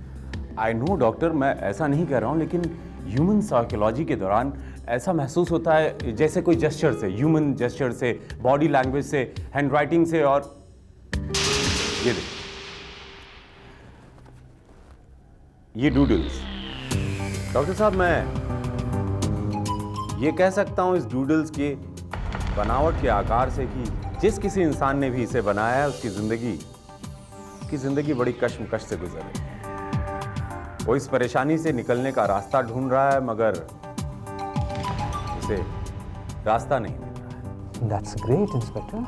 आई नो डॉक्टर, मैं ऐसा नहीं कह रहा हूँ, लेकिन ह्यूमन साइकोलॉजी के दौरान ऐसा महसूस होता है जैसे कोई जेस्चर से, ह्यूमन जेस्चर से, बॉडी लैंग्वेज से, हैंडराइटिंग से, और ये देखिए, ये डूडल्स। डॉक्टर साहब, मैं ये कह सकता हूं इस डूडल्स के बनावट के आकार से कि जिस किसी इंसान ने भी इसे बनाया है, उसकी जिंदगी बड़ी कश्मकश से गुजरी। वो इस परेशानी से निकलने का रास्ता ढूंढ रहा है, मगर उसे रास्ता नहीं मिल रहा है। That's great, inspector,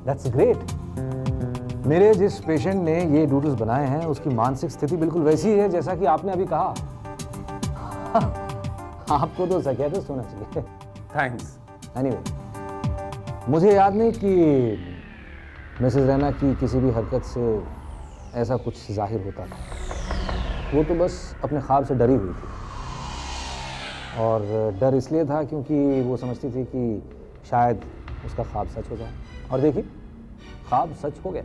That's great. मेरे जिस पेशेंट ने ये डूडल्स बनाए हैं, उसकी मानसिक स्थिति बिल्कुल वैसी है जैसा कि आपने अभी कहा। आपको तो साइकियाट्रिस्ट होना चाहिए। थैंक्स। एनीवे, मुझे याद नहीं कि मिसेस रैना की किसी भी हरकत से ऐसा कुछ जाहिर होता था। वो तो बस अपने ख्वाब से डरी हुई थी, और डर इसलिए था क्योंकि वो समझती थी कि शायद उसका ख्वाब सच हो जाए। और देखिए, ख्वाब सच हो गया।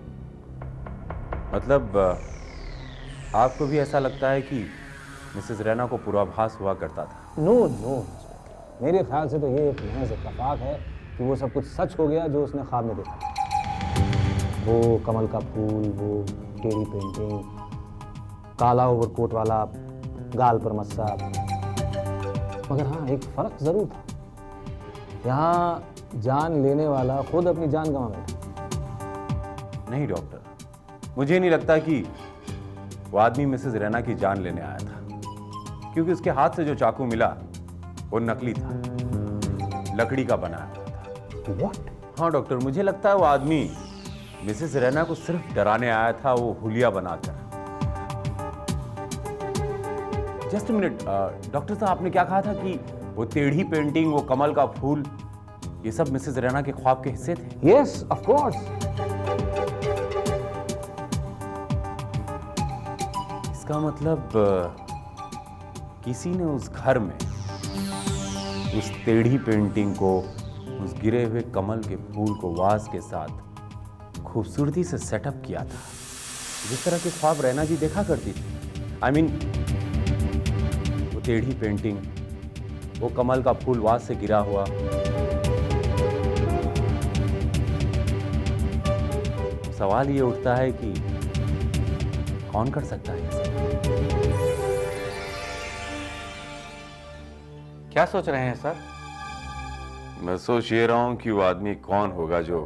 मतलब आपको भी ऐसा लगता है कि मिसेस रैना को पूर्वाभास हुआ करता था? नो, मेरे ख्याल से तो ये एक महज इत्तेफाक है कि वो सब कुछ सच हो गया जो उसने ख्वाब में देखा। वो कमल का फूल, वो टेढ़ी पेंटिंग, काला ओवरकोट वाला, गाल पर मस्सा। मगर हाँ, एक फर्क जरूर था। यहाँ जान लेने वाला खुद अपनी जान गंवा बैठा। नहीं डॉक्टर, मुझे नहीं लगता कि वो आदमी मिसेस रैना की जान लेने आया था, क्योंकि उसके हाथ से जो चाकू मिला वो नकली था, लकड़ी का बनाया हुआ था। व्हाट? हाँ डॉक्टर, मुझे लगता है वो आदमी मिसेस रैना को सिर्फ डराने आया था, वो हुलिया बनाकर। जस्ट मिनट डॉक्टर साहब, आपने क्या कहा था कि वो टेढ़ी पेंटिंग, वो कमल का फूल, ये सब मिसेस रैना के ख्वाब के हिस्से थे? Yes, of course. इसका मतलब किसी ने उस घर में उस टेढ़ी पेंटिंग को, उस गिरे हुए कमल के फूल को वाज के साथ खूबसूरती से सेटअप किया था, जिस तरह के ख्वाब रैना जी देखा करती थी। आई मीन, वो टेढ़ी पेंटिंग, वो कमल का फूल वाज से गिरा हुआ। सवाल ये उठता है कि कौन कर सकता है ये सब? क्या सोच रहे हैं सर? मैं सोच ये रहा हूं कि वो आदमी कौन होगा जो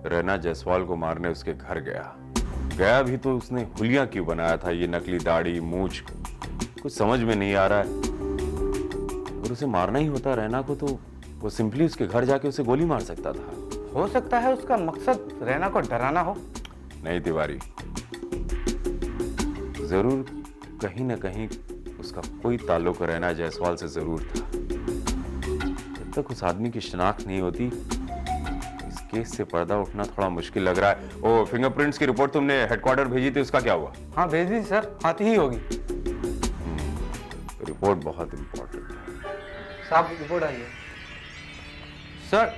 रैना जायसवाल को मारने उसके घर गया भी तो उसने हुलिया क्यों बनाया था? ये नकली दाढ़ी, मूछ, कुछ समझ में नहीं आ रहा है। अगर उसे मारना ही होता रैना को, तो वो सिंपली उसके घर जाके उसे गोली मार सकता था। हो सकता है उसका मकसद रैना को डराना हो। नहीं तिवारी, जरूर कहीं ना कहीं उसका कोई ताल्लुक रैना जायसवाल से जरूर था। जब तक उस आदमी की शिनाख्त नहीं होती, इस केस से पर्दा उठना थोड़ा मुश्किल लग रहा है। ओ, फिंगरप्रिंट्स की रिपोर्ट तुमने हेडक्वार्टर भेजी थी, उसका क्या हुआ? हाँ भेज दी सर, आती ही होगी। रिपोर्ट बहुत इंपॉर्टेंट है। साहब रिपोर्ट आई है सर।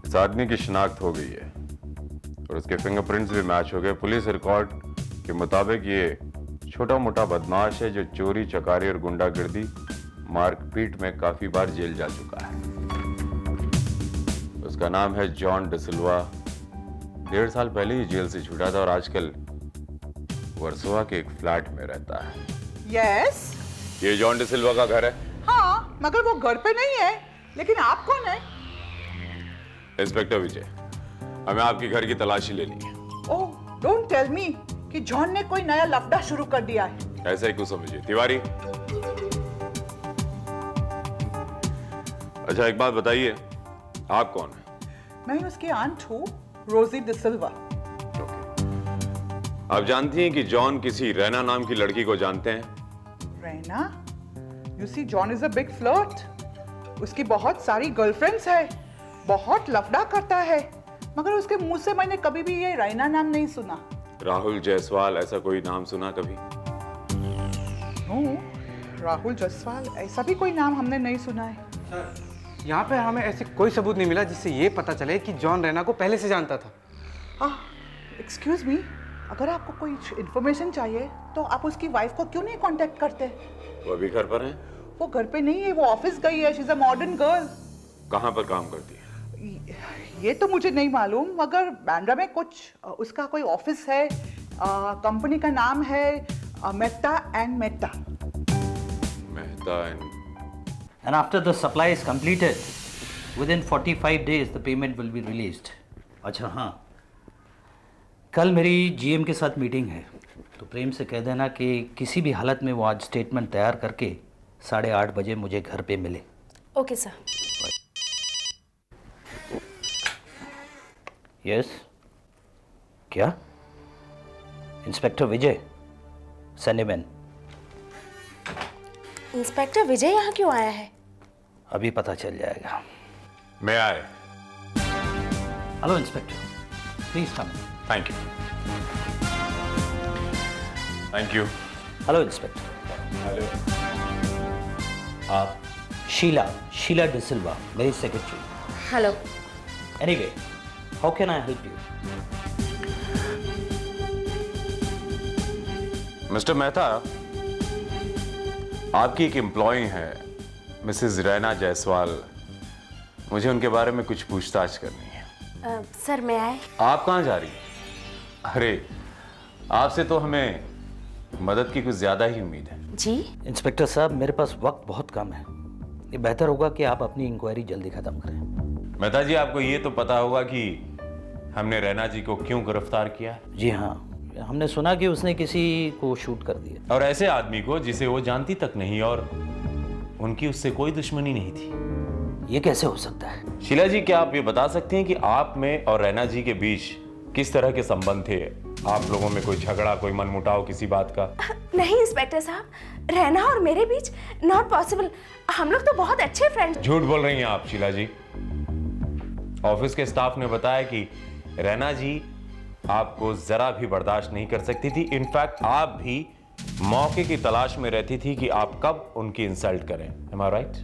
इस आदमी की शिनाख्त हो गई है और उसके फिंगरप्रिंट्स भी मैच हो गए। पुलिस रिकॉर्ड के मुताबिक ये छोटा मोटा बदमाश है जो चोरी, चकारी और गुंडागर्दी, मारपीट में काफी बार जेल जा चुका है। उसका नाम है जॉन डिसिल्वा। 1.5 साल पहले ही जेल से छूटा था और आजकल वर्सोवा के एक फ्लैट में रहता है। यस। ये जॉन डिसिल्वा का घर है? हाँ, मगर वो घर पे नहीं है। लेकिन आप कौन है? इंस्पेक्टर विजय, हमें आपके घर की तलाशी लेनी है। ओह, डोंट टेल मी कि जॉन ने कोई नया लफड़ा शुरू कर दिया है। ऐसा ही कुछ समझिए। तिवारी, अच्छा एक बात बताइए, आप कौन है? मैं उसकी आंट हूँ, रोजी डिसिल्वा। आप जानती हैं कि जॉन किसी रैना नाम की लड़की को जानते हैं? Raina? You see, John is a big flirt. उसकी बहुत सारी गर्लफ्रेंड्स है, बहुत लफड़ा करता है, मगर उसके मुंह से मैंने कभी भी ये रैना नाम नहीं सुना। राहुल जायसवाल, ऐसा कोई नाम सुना कभी? राहुल जायसवाल ऐसा भी कोई नाम हमने नहीं सुना है। सर, यहाँ पे हमें ऐसे कोई सबूत नहीं मिला जिससे ये पता चले कि जॉन रैना को पहले से जानता था। एक्सक्यूज मी, अगर आपको कोई इन्फॉर्मेशन चाहिए तो आप उसकी वाइफ को क्यों नहीं कांटेक्ट करते? वो अभी घर पर हैं? वो घर पे नहीं है, वो ऑफिस गई है। She is a modern girl. कहाँ पर काम करती है? ये तो मुझे नहीं मालूम, मगर बांद्रा में कुछ उसका कोई ऑफिस है। कंपनी का नाम है Mehta and Mehta. Mehta and And after the supply is completed, within 45 days the payment will be released. अच्छा हाँ, कल मेरी जीएम के साथ मीटिंग है, तो प्रेम से कह देना कि किसी भी हालत में वो आज स्टेटमेंट तैयार करके 8:30 बजे मुझे घर पे मिले। Okay sir. यस, क्या? इंस्पेक्टर विजय, सनीमैन। इंस्पेक्टर विजय यहाँ क्यों आया है? अभी पता चल जाएगा। मैं आए। Hello inspector, please come. Thank you. Thank you. Hello inspector. Hello. आप? शीला डिसिल्वा, मेरी secretary. Hello. Anyway, how can I help you? Mister Mehta, आपकी एक एम्प्लॉय है मिसेस रैना जायसवाल, मुझे उनके बारे में कुछ पूछताछ करनी है। सर मैं आए? आप कहाँ जा रही हैं? अरे आपसे तो हमें मदद की कुछ ज्यादा ही उम्मीद है। जी इंस्पेक्टर साहब, मेरे पास वक्त बहुत कम है। ये बेहतर होगा कि आप अपनी इंक्वायरी जल्दी खत्म करें। मेहता जी, आपको ये तो पता होगा कि हमने रैना जी को क्यों गिरफ्तार किया है? जी हाँ, हमने सुना कि उसने किसी को शूट कर दिया। और ऐसे आदमी को जिसे वो जानती तक नहीं और उनकी उससे कोई दुश्मनी नहीं थी। ये कैसे हो सकता है? शीला जी, क्या आप ये बता सकते हैं कि आप में और रैना जी के बीच किस तरह के संबंध थे? आप लोगों में कोई झगड़ा, कोई मनमुटाव किसी बात का? नहीं इंस्पेक्टर साहब, रहना और मेरे बीच नॉट पॉसिबल। हम लोग तो बहुत अच्छे फ्रेंड। झूठ बोल रही हैं आप शीला जी। ऑफिस के स्टाफ ने बताया कि रैना जी आपको जरा भी बर्दाश्त नहीं कर सकती थी। इनफैक्ट आप भी मौके की तलाश में रहती थी कि आप कब उनकी इंसल्ट करें। Am I right?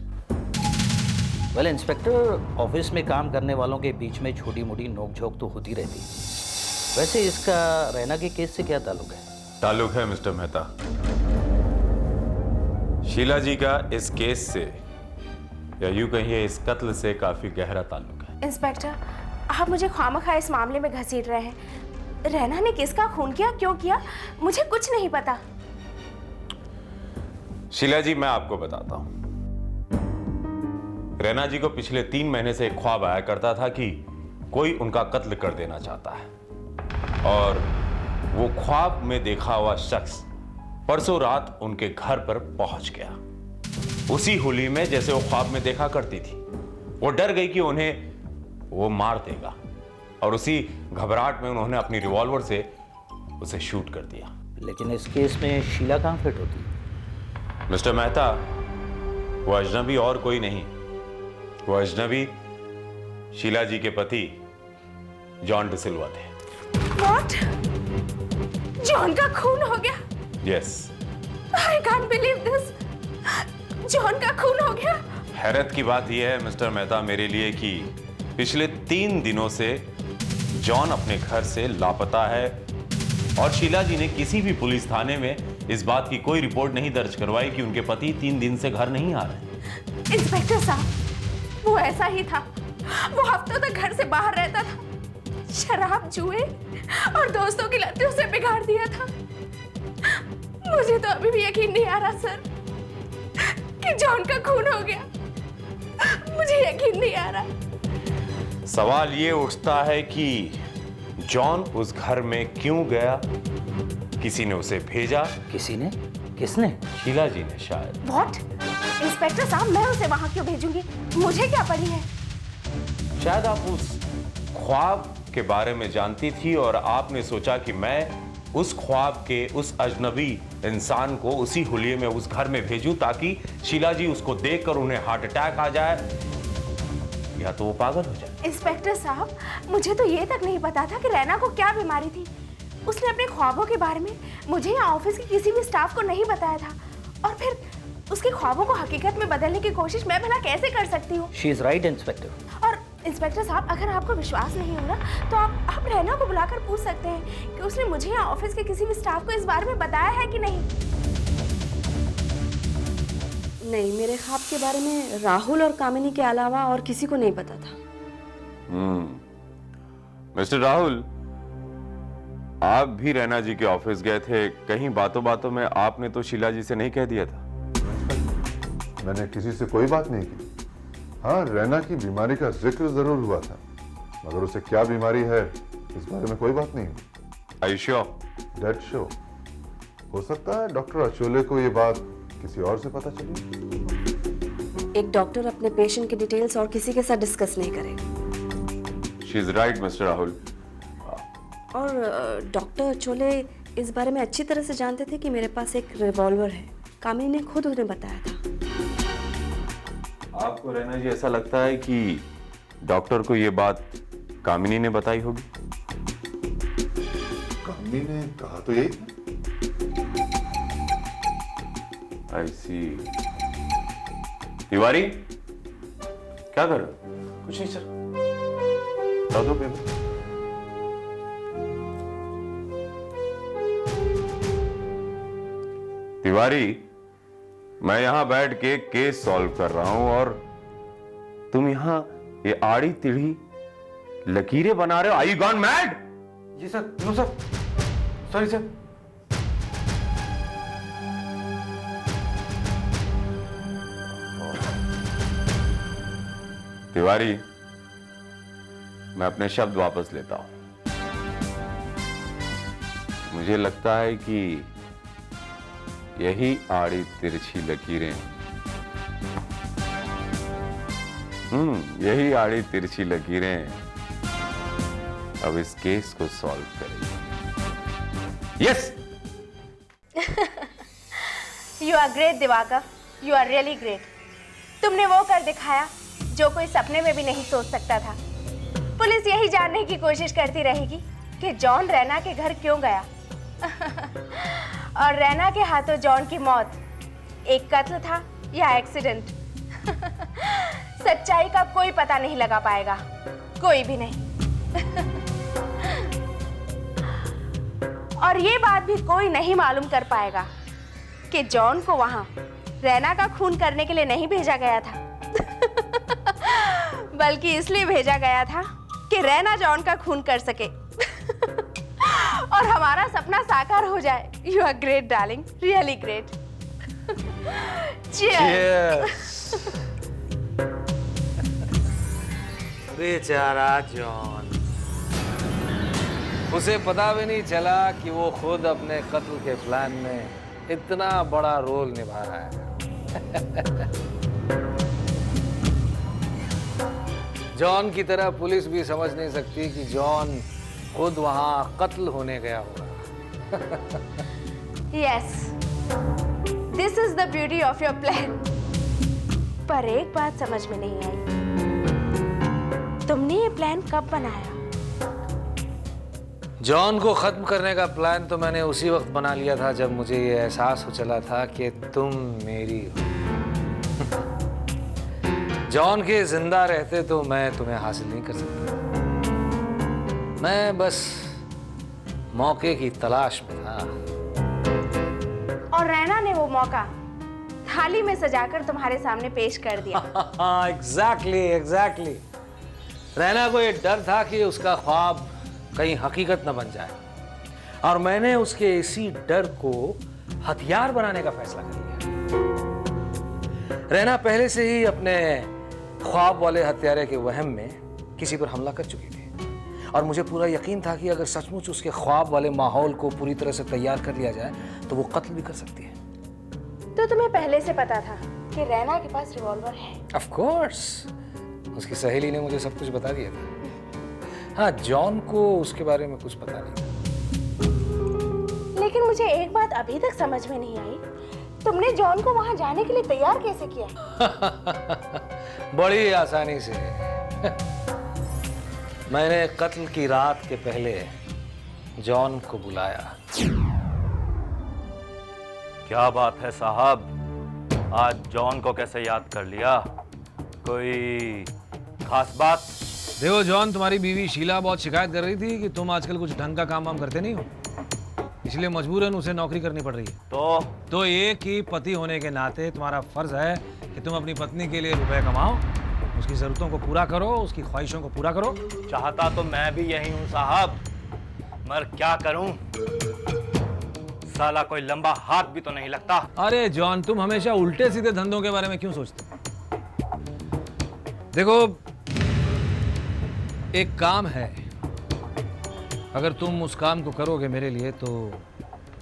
Well inspector, office में काम करने वालों के बीच में छोटी मोटी नोकझोंक तो होती रहती। वैसे इसका रैना के केस से क्या ताल्लुक है? ताल्लुक है मिस्टर मेहता, शीला जी का इस केस से, या यूं कहिए इस कत्ल से काफी गहरा ताल्लुक है। इंस्पेक्टर, आप मुझे खामखा इस मामले में घसीट रहे हैं। रहना ने किसका खून किया, क्यों किया, मुझे कुछ नहीं पता। शीला जी, मैं आपको बताता हूं। रैना जी को पिछले 3 महीने से एक ख्वाब आया करता था कि कोई उनका कत्ल कर देना चाहता है, और वो ख्वाब में देखा हुआ शख्स परसों रात उनके घर पर पहुंच गया। उसी होली में जैसे वो ख्वाब में देखा करती थी। वो डर गई कि उन्हें वो मार देगा, और उसी घबराहट में उन्होंने अपनी रिवॉल्वर से उसे शूट कर दिया। लेकिन इस केस में शीला कहां फिट होती है? मिस्टर मेहता, वो अजनबी और कोई नहीं, वो अजनबी शीला जी के पति जॉन डिसिल्वा थे। What? जॉन का खून हो गया? Yes. I can't believe this. John का खून हो गया? हैरत की बात यह है मिस्टर मेहता मेरे लिए कि पिछले 3 दिनों से जॉन अपने घर से लापता है, और शीला जी ने किसी भी पुलिस थाने में इस बात की कोई रिपोर्ट नहीं दर्ज करवाई कि उनके पति 3 दिन से घर नहीं आ रहे। इंस्पेक्टर साहब, वो ऐसा ही था। वो हफ्तों तक घर से बाहर रहता था, शराब, जुए और दोस्तों की लतों से बिगाड़ दिया था। मुझे तो अभी भी यकीन नहीं आ रहा सर कि जॉन का खून हो गया। मुझे यकीन नहीं आ रहा। सवाल ये उठता है कि जॉन उस घर में क्यों गया? किसी ने उसे भेजा। किसी ने? किसने? शीला जी ने शायद। What? इंस्पेक्टर साहब, मैं उसे वहां क्यों भेजूंगी? मुझे क्या पड़ी है? शायद आप उस ख्वाब के बारे में जानती थी, और आपने सोचा कि मैं उस ख्वाब के उस अजनबी इंसान को उसी हुलिये में उस घर में भेजूं ताकि शीला जी उसको देखकर उन्हें हार्ट अटैक आ जाए या तो वो पागल हो जाए। इंस्पेक्टर साहब, मुझे तो ये तक नहीं पता था कि रैना को क्या बीमारी थी। उसने अपने ख्वाबों के बारे में मुझे या ऑफिस के किसी भी स्टाफ को नहीं बताया था, और फिर उसके ख्वाबों को हकीकत में बदलने की कोशिश मैं भला कैसे कर सकती हूँ? She is right inspector. और इंस्पेक्टर साहब, अगर आपको विश्वास नहीं हो रहा तो आप रैना को बुलाकर पूछ सकते हैं कि उसने मुझे या ऑफिस के किसी भी स्टाफ को इस बारे में बताया है कि नहीं। नहीं, मेरे ख्वाब के बारे में राहुल और कामिनी के अलावा और किसी को नहीं पता था। मिस्टर राहुल, आप भी रैना जी के ऑफिस गए थे। कहीं बातों बातों में आपने तो शीला जी से नहीं कह दिया था? मैंने किसी से कोई बात नहीं की। हाँ, रैना की बीमारी का जिक्र जरूर हुआ था, मगर उसे क्या बीमारी है इस बारे में कोई बात नहीं हुई। Are you sure? Dead show. हो सकता है डॉक्टर अचोले को ये बात किसी और से पता चली। एक डॉक्टर अपने पेशेंट की डिटेल्स और किसी के साथ डिस्कस नहीं करेगा। She is right, mister Rahul. और डॉक्टर चोले इस बारे में अच्छी तरह से जानते थे कि मेरे पास एक रिवॉल्वर है। कामिनी ने खुद उन्हें बताया था। आपको रैना जी ऐसा लगता है कि डॉक्टर को ये बात कामिनी ने बताई होगी? कामिनी ने कहा तो यही था। I see। तिवारी, क्या कर रहे हो? कुछ नहीं सर। दो पेपर। तिवारी, मैं यहां बैठ के केस सॉल्व कर रहा हूं और तुम यहां ये आड़ी तिड़ी लकीरें बना रहे हो। Are you gone mad? जी sir. No sir, sorry sir. Tiwari, मैं अपने शब्द वापस लेता हूं। मुझे लगता है कि यही आड़ी तिरछी लकीरें, यही आड़ी तिरछी लकीरें अब इस केस को सॉल्व करेगी। Yes, you are great Diwakar, you are really great. तुमने वो कर दिखाया जो कोई सपने में भी नहीं सोच सकता था। पुलिस यही जानने की कोशिश करती रहेगी कि जॉन रैना के घर क्यों गया और रैना के हाथों जॉन की मौत एक कत्ल था या एक्सीडेंट। सच्चाई का कोई पता नहीं लगा पाएगा, कोई भी नहीं। और ये बात भी कोई नहीं मालूम कर पाएगा कि जॉन को वहां रैना का खून करने के लिए नहीं भेजा गया था बल्कि इसलिए भेजा गया था कि रैना जॉन का खून कर सके और हमारा सपना साकार हो जाए। You are great darling, really great. Cheers. बेचारा जॉन, उसे पता भी नहीं चला कि वो खुद अपने कत्ल के प्लान में इतना बड़ा रोल निभा रहा है। जॉन की तरह पुलिस भी समझ नहीं सकती कि जॉन खुद वहां कत्ल होने गया होगा। Yes, this is the beauty of your plan. पर एक बात समझ में नहीं आई, तुमने ये प्लान कब बनाया? जॉन को खत्म करने का प्लान तो मैंने उसी वक्त बना लिया था जब मुझे ये एहसास हो चला था कि तुम मेरी हो। जॉन के जिंदा रहते तो मैं तुम्हें हासिल नहीं कर सकता। मैं बस मौके की तलाश में था। और रैना ने वो मौका थाली में सजाकर तुम्हारे सामने पेश कर दिया। एग्जैक्टली। रैना को ये डर था कि उसका ख्वाब कहीं हकीकत न बन जाए, और मैंने उसके इसी डर को हथियार बनाने का फैसला कर लिया। रैना पहले से ही अपने ख्वाब वाले हत्यारे के वहम में किसी पर हमला कर चुकी थी, और मुझे पूरा यकीन था कि अगर सचमुच उसके ख्वाब वाले माहौल को पूरी तरह से तैयार कर लिया जाए तो वो कत्ल भी कर सकती है। तो तुम्हें पहले से पता था कि रैना के पास रिवॉल्वर है? ऑफ कोर्स, उसकी सहेली ने मुझे सब कुछ बता दिया था। हाँ, जॉन को उसके बारे में कुछ पता नहीं था। लेकिन मुझे एक बात अभी तक समझ में नहीं आई, तुमने जॉन को वहां जाने के लिए तैयार कैसे किया? बड़ी आसानी से। मैंने कत्ल की रात के पहले जॉन को बुलाया। क्या बात है साहब, आज जॉन को कैसे याद कर लिया? कोई खास बात? देखो जॉन, तुम्हारी बीवी शीला बहुत शिकायत कर रही थी कि तुम आजकल कुछ ढंग का काम वाम करते नहीं हो, इसलिए मजबूरन उसे नौकरी करनी पड़ रही है। तो एक ही पति होने के नाते तुम्हारा फर्ज है कि तुम अपनी पत्नी के लिए रुपए कमाओ, उसकी जरूरतों को पूरा करो, उसकी ख्वाहिशों को पूरा करो। चाहता तो मैं भी यही हूँ साहब, मगर क्या करूं, साला कोई लंबा हाथ भी तो नहीं लगता। अरे जॉन, तुम हमेशा उल्टे सीधे धंधों के बारे में क्यों सोचते? देखो, एक काम है, अगर तुम उस काम को करोगे मेरे लिए तो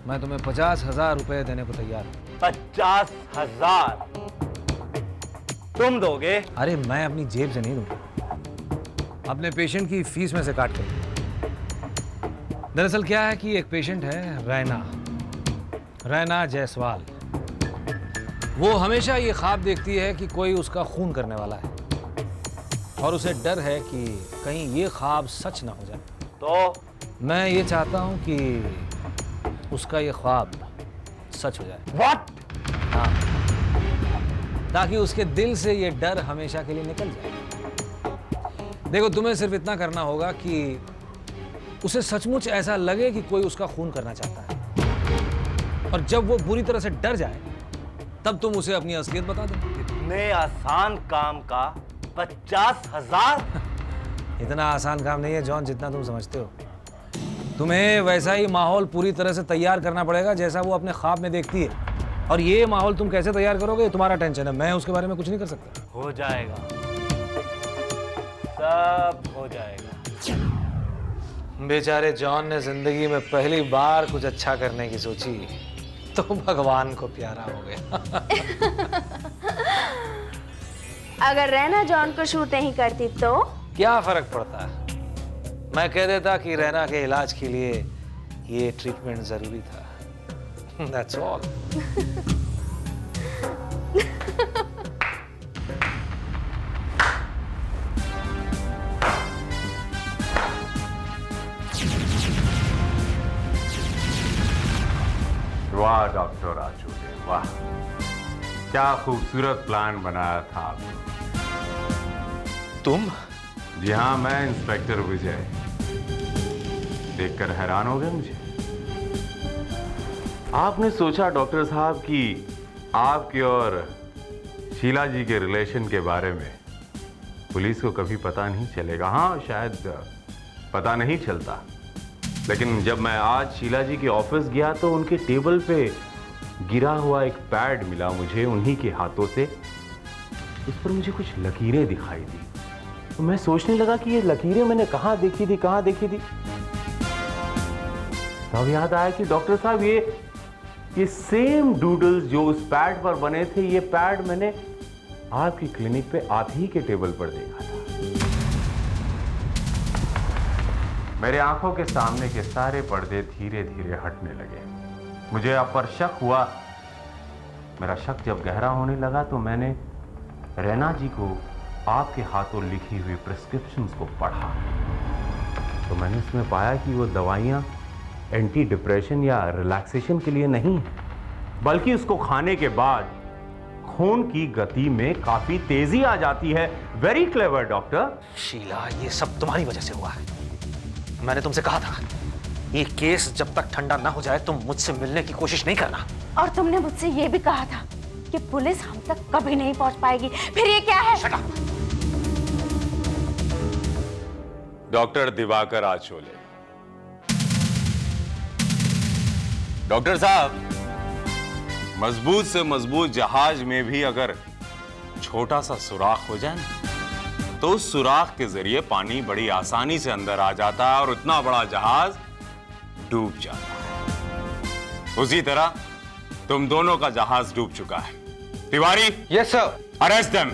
मैं तुम्हें 50,000 रुपए देने को तैयार हूं। 50,000 तुम दोगे? अरे मैं अपनी जेब से नहीं दूंगा, अपने पेशेंट की फीस में से काट कर। दरअसल क्या है कि एक पेशेंट है रैना जायसवाल। वो हमेशा ये ख्वाब देखती है कि कोई उसका खून करने वाला है, और उसे डर है कि कहीं ये ख्वाब सच ना हो जाए। तो मैं ये चाहता हूं कि उसका ये ख्वाब सच हो जाए। What? हाँ, ताकि उसके दिल से ये डर हमेशा के लिए निकल जाए। देखो, तुम्हें सिर्फ इतना करना होगा कि उसे सचमुच ऐसा लगे कि कोई उसका खून करना चाहता है, और जब वो बुरी तरह से डर जाए तब तुम उसे अपनी असलियत बता दो। इतने आसान काम का 50,000? इतना आसान काम नहीं है जॉन, जितना तुम समझते हो। तुम्हें वैसा ही माहौल पूरी तरह से तैयार करना पड़ेगा जैसा वो अपने ख्वाब में देखती है, और ये माहौल तुम कैसे तैयार करोगे, तुम्हारा टेंशन है, मैं उसके बारे में कुछ नहीं कर सकता। हो जाएगा। सब हो जाएगा। बेचारे जॉन ने जिंदगी में पहली बार कुछ अच्छा करने की सोची तो भगवान को प्यारा हो गया। अगर रैना जॉन को शूट नहीं करती तो क्या फर्क पड़ता? मैं कह देता कि रैना के इलाज के लिए ये ट्रीटमेंट जरूरी था। That's all. वाह डॉक्टर आचूले, वाह क्या खूबसूरत प्लान बनाया था आपने। तुम? जी हाँ, मैं इंस्पेक्टर विजय। देखकर हैरान हो गए मुझे। आपने सोचा डॉक्टर साहब कि आपके और शीला जी के रिलेशन के बारे में पुलिस को कभी पता नहीं चलेगा। हाँ, शायद पता नहीं चलता, लेकिन जब मैं आज शीला जी के ऑफिस गया तो उनके टेबल पे गिरा हुआ एक पैड मिला मुझे, उन्हीं के हाथों से। उस पर मुझे कुछ लकीरें दिखाई दी, तो मैं सोचने लगा कि ये लकीरें मैंने कहाँ देखी थी। तब याद आया कि डॉक्टर साहब ये सेम डूडल्स जो उस पैड पर बने थे, ये पैड मैंने आपकी क्लिनिक पे आप ही के टेबल पर देखा था। मेरे आंखों के सामने के सारे पर्दे धीरे धीरे हटने लगे। मुझे आप पर शक हुआ। मेरा शक जब गहरा होने लगा तो मैंने रैना जी को आपके हाथों लिखी हुई प्रिस्क्रिप्शंस को पढ़ा, तो मैंने इसमें पाया कि वो दवाइयाँ एंटी डिप्रेशन या रिलैक्सेशन के लिए नहीं, बल्कि उसको खाने के बाद खून की गति में काफी तेजी आ जाती है। Very clever doctor. शीला, ये सब तुम्हारी वजह से हुआ है। मैंने तुमसे कहा था ये केस जब तक ठंडा ना हो जाए तुम मुझसे मिलने की कोशिश नहीं करना। और तुमने मुझसे ये भी कहा था कि पुलिस हम तक कभी नहीं पहुंच पाएगी। फिर ये क्या है? Shut up! Doctor Divakar Achole. Doctor साहब, मजबूत से मजबूत जहाज में भी अगर छोटा सा सुराख हो जाए ना, तो उस सुराख के जरिए पानी बड़ी आसानी से अंदर आ जाता है और उतना बड़ा जहाज डूब जाता है। उसी तरह तुम दोनों का जहाज डूब चुका है। Tiwari. Yes sir. Arrest them.